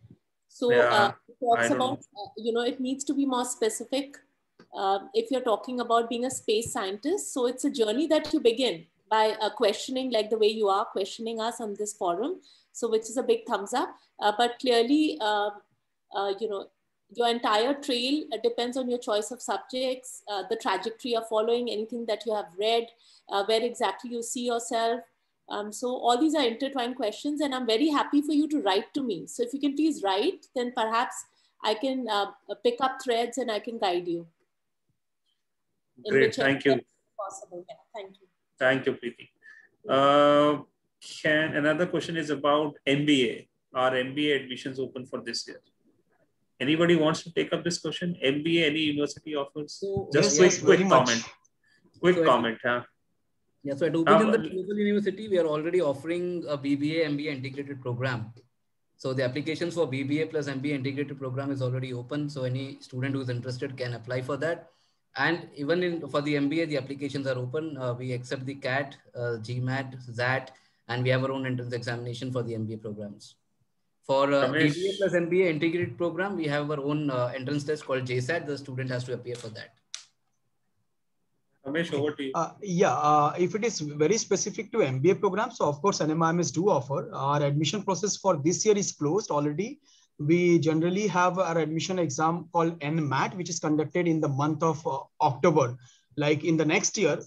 So yeah, it talks about, it needs to be more specific. If you're talking about being a space scientist, so it's a journey that you begin by questioning, like the way you are questioning us on this forum. So which is a big thumbs up. But clearly, your entire trail depends on your choice of subjects, the trajectory you're following, anything that you have read, where exactly you see yourself. So all these are intertwined questions, and I'm very happy for you to write to me. So if you can please write, then perhaps I can pick up threads and I can guide you. Great, thank you. Possible. Yeah, thank you. Thank you, Preeti. Another question is about MBA. Are MBA admissions open for this year? Anybody wants to take up this question? MBA, any university offers? So, just quick comment. Quick comment, huh? Yeah, so at OP Jindal Global University, we are already offering a BBA, MBA integrated program. So the applications for BBA plus MBA integrated program is already open. So any student who is interested can apply for that. And even for the MBA, the applications are open. We accept the CAT, GMAT, ZAT, and we have our own entrance examination for the MBA programs. For BBA plus MBA integrated program, we have our own entrance test called JSAT. The student has to appear for that. Ramesh, over to you. If it is very specific to MBA programs, so of course NMIMS do offer. Our admission process for this year is closed already. We generally have our admission exam called NMAT, which is conducted in the month of October. Like in the next year,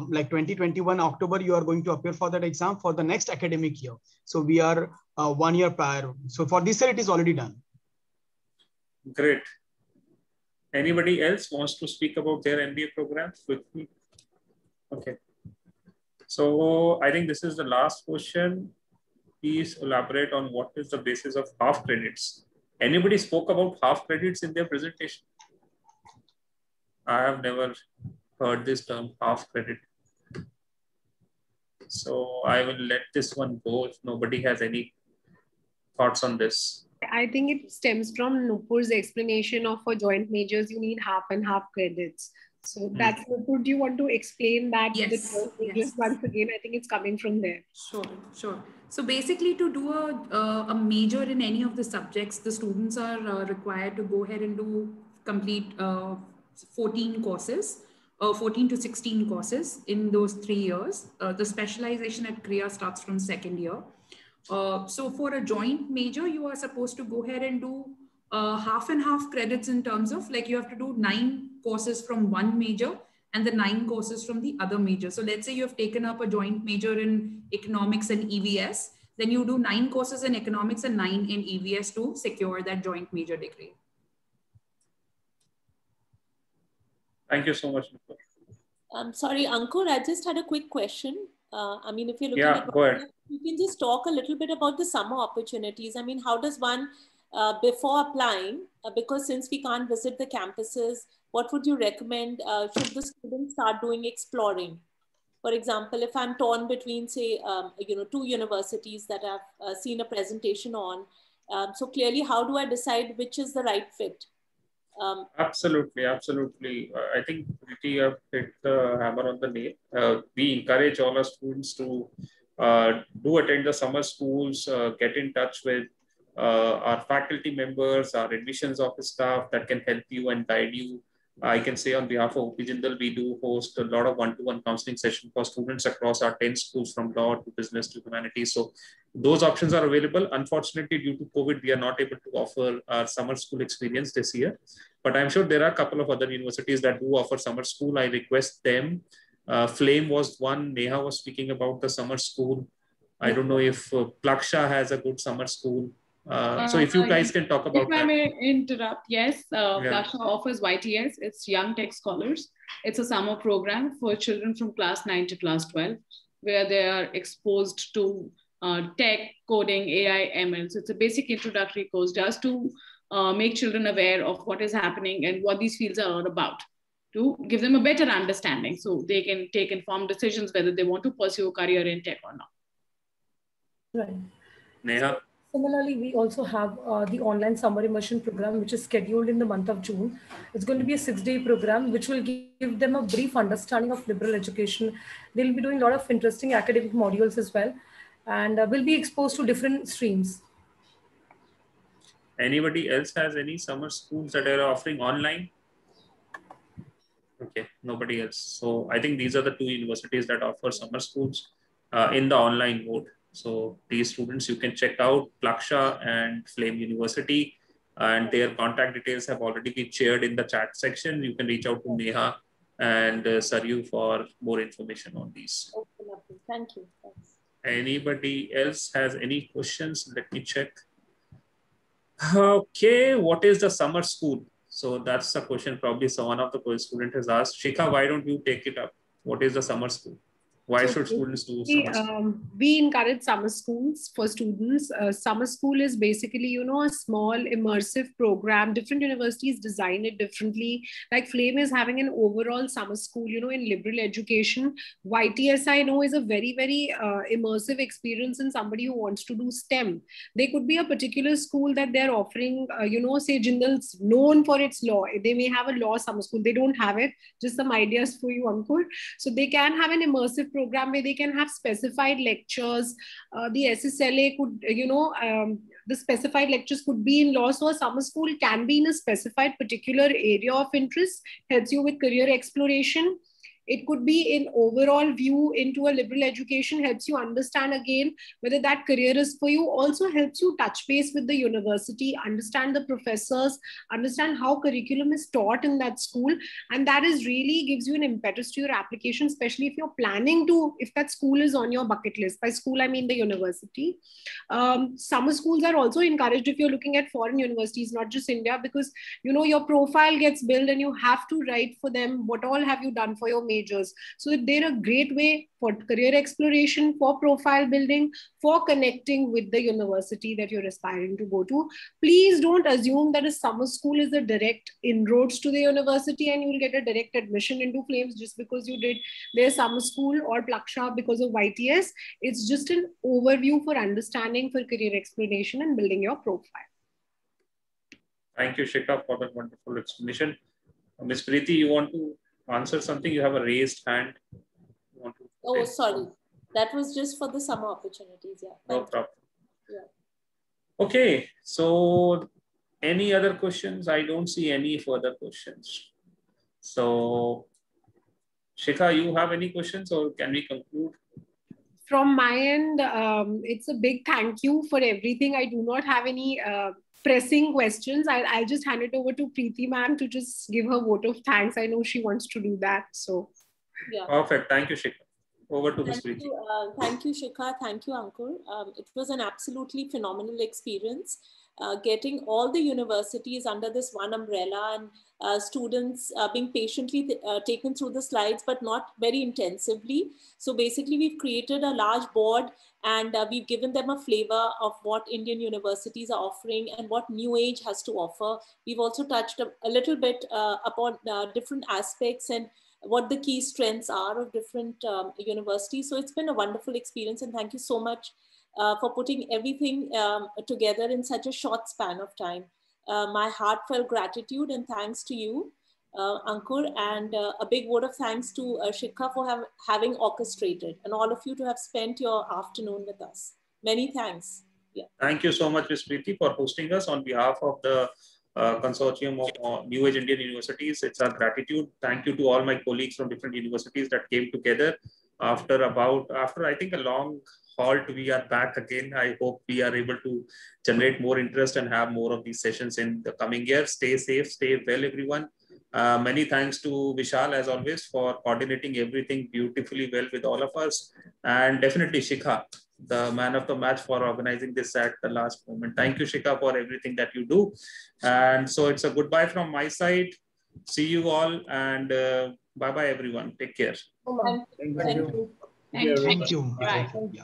like 2021 October, you are going to appear for that exam for the next academic year. So we are 1 year prior. So for this year, it is already done. Great. Anybody else wants to speak about their MBA program quickly? Okay. So I think this is the last question. Please elaborate on what is the basis of half credits. Anybody spoke about half credits in their presentation? I have never heard this term, half credit. So I will let this one go if nobody has any thoughts on this? I think it stems from Nupur's explanation of for joint majors, you need half and half credits. So that's, Nupur, do you want to explain that? Yes, The joint majors yes. once again? I think it's coming from there. Sure, sure. So basically, to do a major in any of the subjects, the students are required to go ahead and complete 14 courses, 14 to 16 courses in those 3 years. The specialization at Kriya starts from second year. So for a joint major, you are supposed to go ahead and do half and half credits in terms of like you have to do 9 courses from one major and the 9 courses from the other major. So let's say you have taken up a joint major in economics and EVS, then you do 9 courses in economics and 9 in EVS to secure that joint major degree. Thank you so much, Nupur. I'm sorry, Ankur, I just had a quick question. I mean, if you're looking at, go ahead. You can just talk a little bit about the summer opportunities. I mean, how does one, before applying, because since we can't visit the campuses, what would you recommend? Should the students start doing exploring? For example, if I'm torn between, say, 2 universities that I've seen a presentation on, so clearly, how do I decide which is the right fit? Absolutely. I think Priti have hit the hammer on the nail. We encourage all our students to do attend the summer schools, get in touch with our faculty members, our admissions office staff that can help you and guide you. I can say on behalf of OP Jindal, we do host a lot of one-to-one counseling sessions for students across our 10 schools from law to business to humanities. So those options are available. Unfortunately, due to COVID, we are not able to offer our summer school experience this year. But I'm sure there are a couple of other universities that do offer summer school. I request them. Flame was one. Neha was speaking about the summer school. I don't know if Plaksha has a good summer school. So if you guys can talk about that. If I may interrupt, yes, Plaksha offers YTS. It's Young Tech Scholars. It's a summer program for children from class 9 to class 12, where they are exposed to tech, coding, AI, ML. So it's a basic introductory course just to make children aware of what is happening and what these fields are all about, to give them a better understanding so they can take informed decisions whether they want to pursue a career in tech or not. Right. Neha? Similarly, we also have the online summer immersion program, which is scheduled in the month of June. It's going to be a 6-day program, which will give them a brief understanding of liberal education. They'll be doing a lot of interesting academic modules as well, and will be exposed to different streams. Anybody else has any summer schools that are offering online? Okay, nobody else. So I think these are the 2 universities that offer summer schools in the online mode. So these students, you can check out Plaksha and Flame University, and their contact details have already been shared in the chat section. You can reach out to Neha and Saryu for more information on these. Okay, lovely. Thank you. Thanks. Anybody else has any questions? Let me check. Okay, what is the summer school? So that's a question probably someone of the student has asked. Shikha, why don't you take it up? What is the summer school? Why should students do summer school? We encourage summer schools for students. Summer school is basically, a small immersive program. Different universities design it differently. Like Flame is having an overall summer school, in liberal education. YTS, I know, is a very, very immersive experience in somebody who wants to do STEM. There could be a particular school that they're offering, say Jindal's known for its law. They may have a law summer school. They don't have it. Just some ideas for you, Ankur. So they can have an immersive program where they can have specified lectures. The SSLA could, the specified lectures could be in law. So a summer school can be in a specified particular area of interest, helps you with career exploration. It could be in overall view into a liberal education, helps you understand again whether that career is for you, also helps you touch base with the university, understand the professors, understand how curriculum is taught in that school. And that is really gives you an impetus to your application, especially if you're planning to, if that school is on your bucket list. By school, I mean the university. Summer schools are also encouraged if you're looking at foreign universities, not just India, because, your profile gets built and you have to write for them. What all have you done for your majors. So they're a great way for career exploration, for profile building, for connecting with the university that you're aspiring to go to. Please don't assume that a summer school is a direct inroads to the university and you will get a direct admission into Flames just because you did their summer school or Plaksha because of YTS. It's just an overview for understanding, for career exploration and building your profile. Thank you, Shikha, for that wonderful explanation. Ms. Preeti, you want to answer something? You have a raised hand. Oh, sorry. That was just for the summer opportunities. Yeah. No problem. Yeah. Okay. So any other questions? I don't see any further questions. So Shikha, you have any questions or can we conclude? From my end, it's a big thank you for everything. I do not have any pressing questions. I'll just hand it over to Preeti ma'am to just give her vote of thanks. I know she wants to do that. So, yeah. Perfect. Thank you, Shikha. Over to Ms. Preeti. Thank you, Shikha. Thank you, Ankur. It was an absolutely phenomenal experience. Getting all the universities under this one umbrella and students being patiently taken through the slides, but not very intensively. So basically, we've created a large board and we've given them a flavor of what Indian universities are offering and what New Age has to offer. We've also touched a little bit upon different aspects and what the key strengths are of different universities. So it's been a wonderful experience, and thank you so much for putting everything together in such a short span of time. My heartfelt gratitude and thanks to you, Ankur, and a big word of thanks to Shikha for having orchestrated, and all of you to have spent your afternoon with us. Many thanks. Yeah. Thank you so much, Ms. Preeti, for hosting us on behalf of the consortium of New Age Indian Universities. It's our gratitude. Thank you to all my colleagues from different universities that came together after I think a long halt. We are back again. I hope we are able to generate more interest and have more of these sessions in the coming year. Stay safe, stay well, everyone. Many thanks to Vishal, as always, for coordinating everything beautifully well with all of us. And definitely Shikha, the man of the match, for organizing this at the last moment. Thank you, Shikha, for everything that you do. And so it's a goodbye from my side. See you all, and bye-bye, everyone. Take care. Thank you. Thank you. Thank you. Bye. Yeah.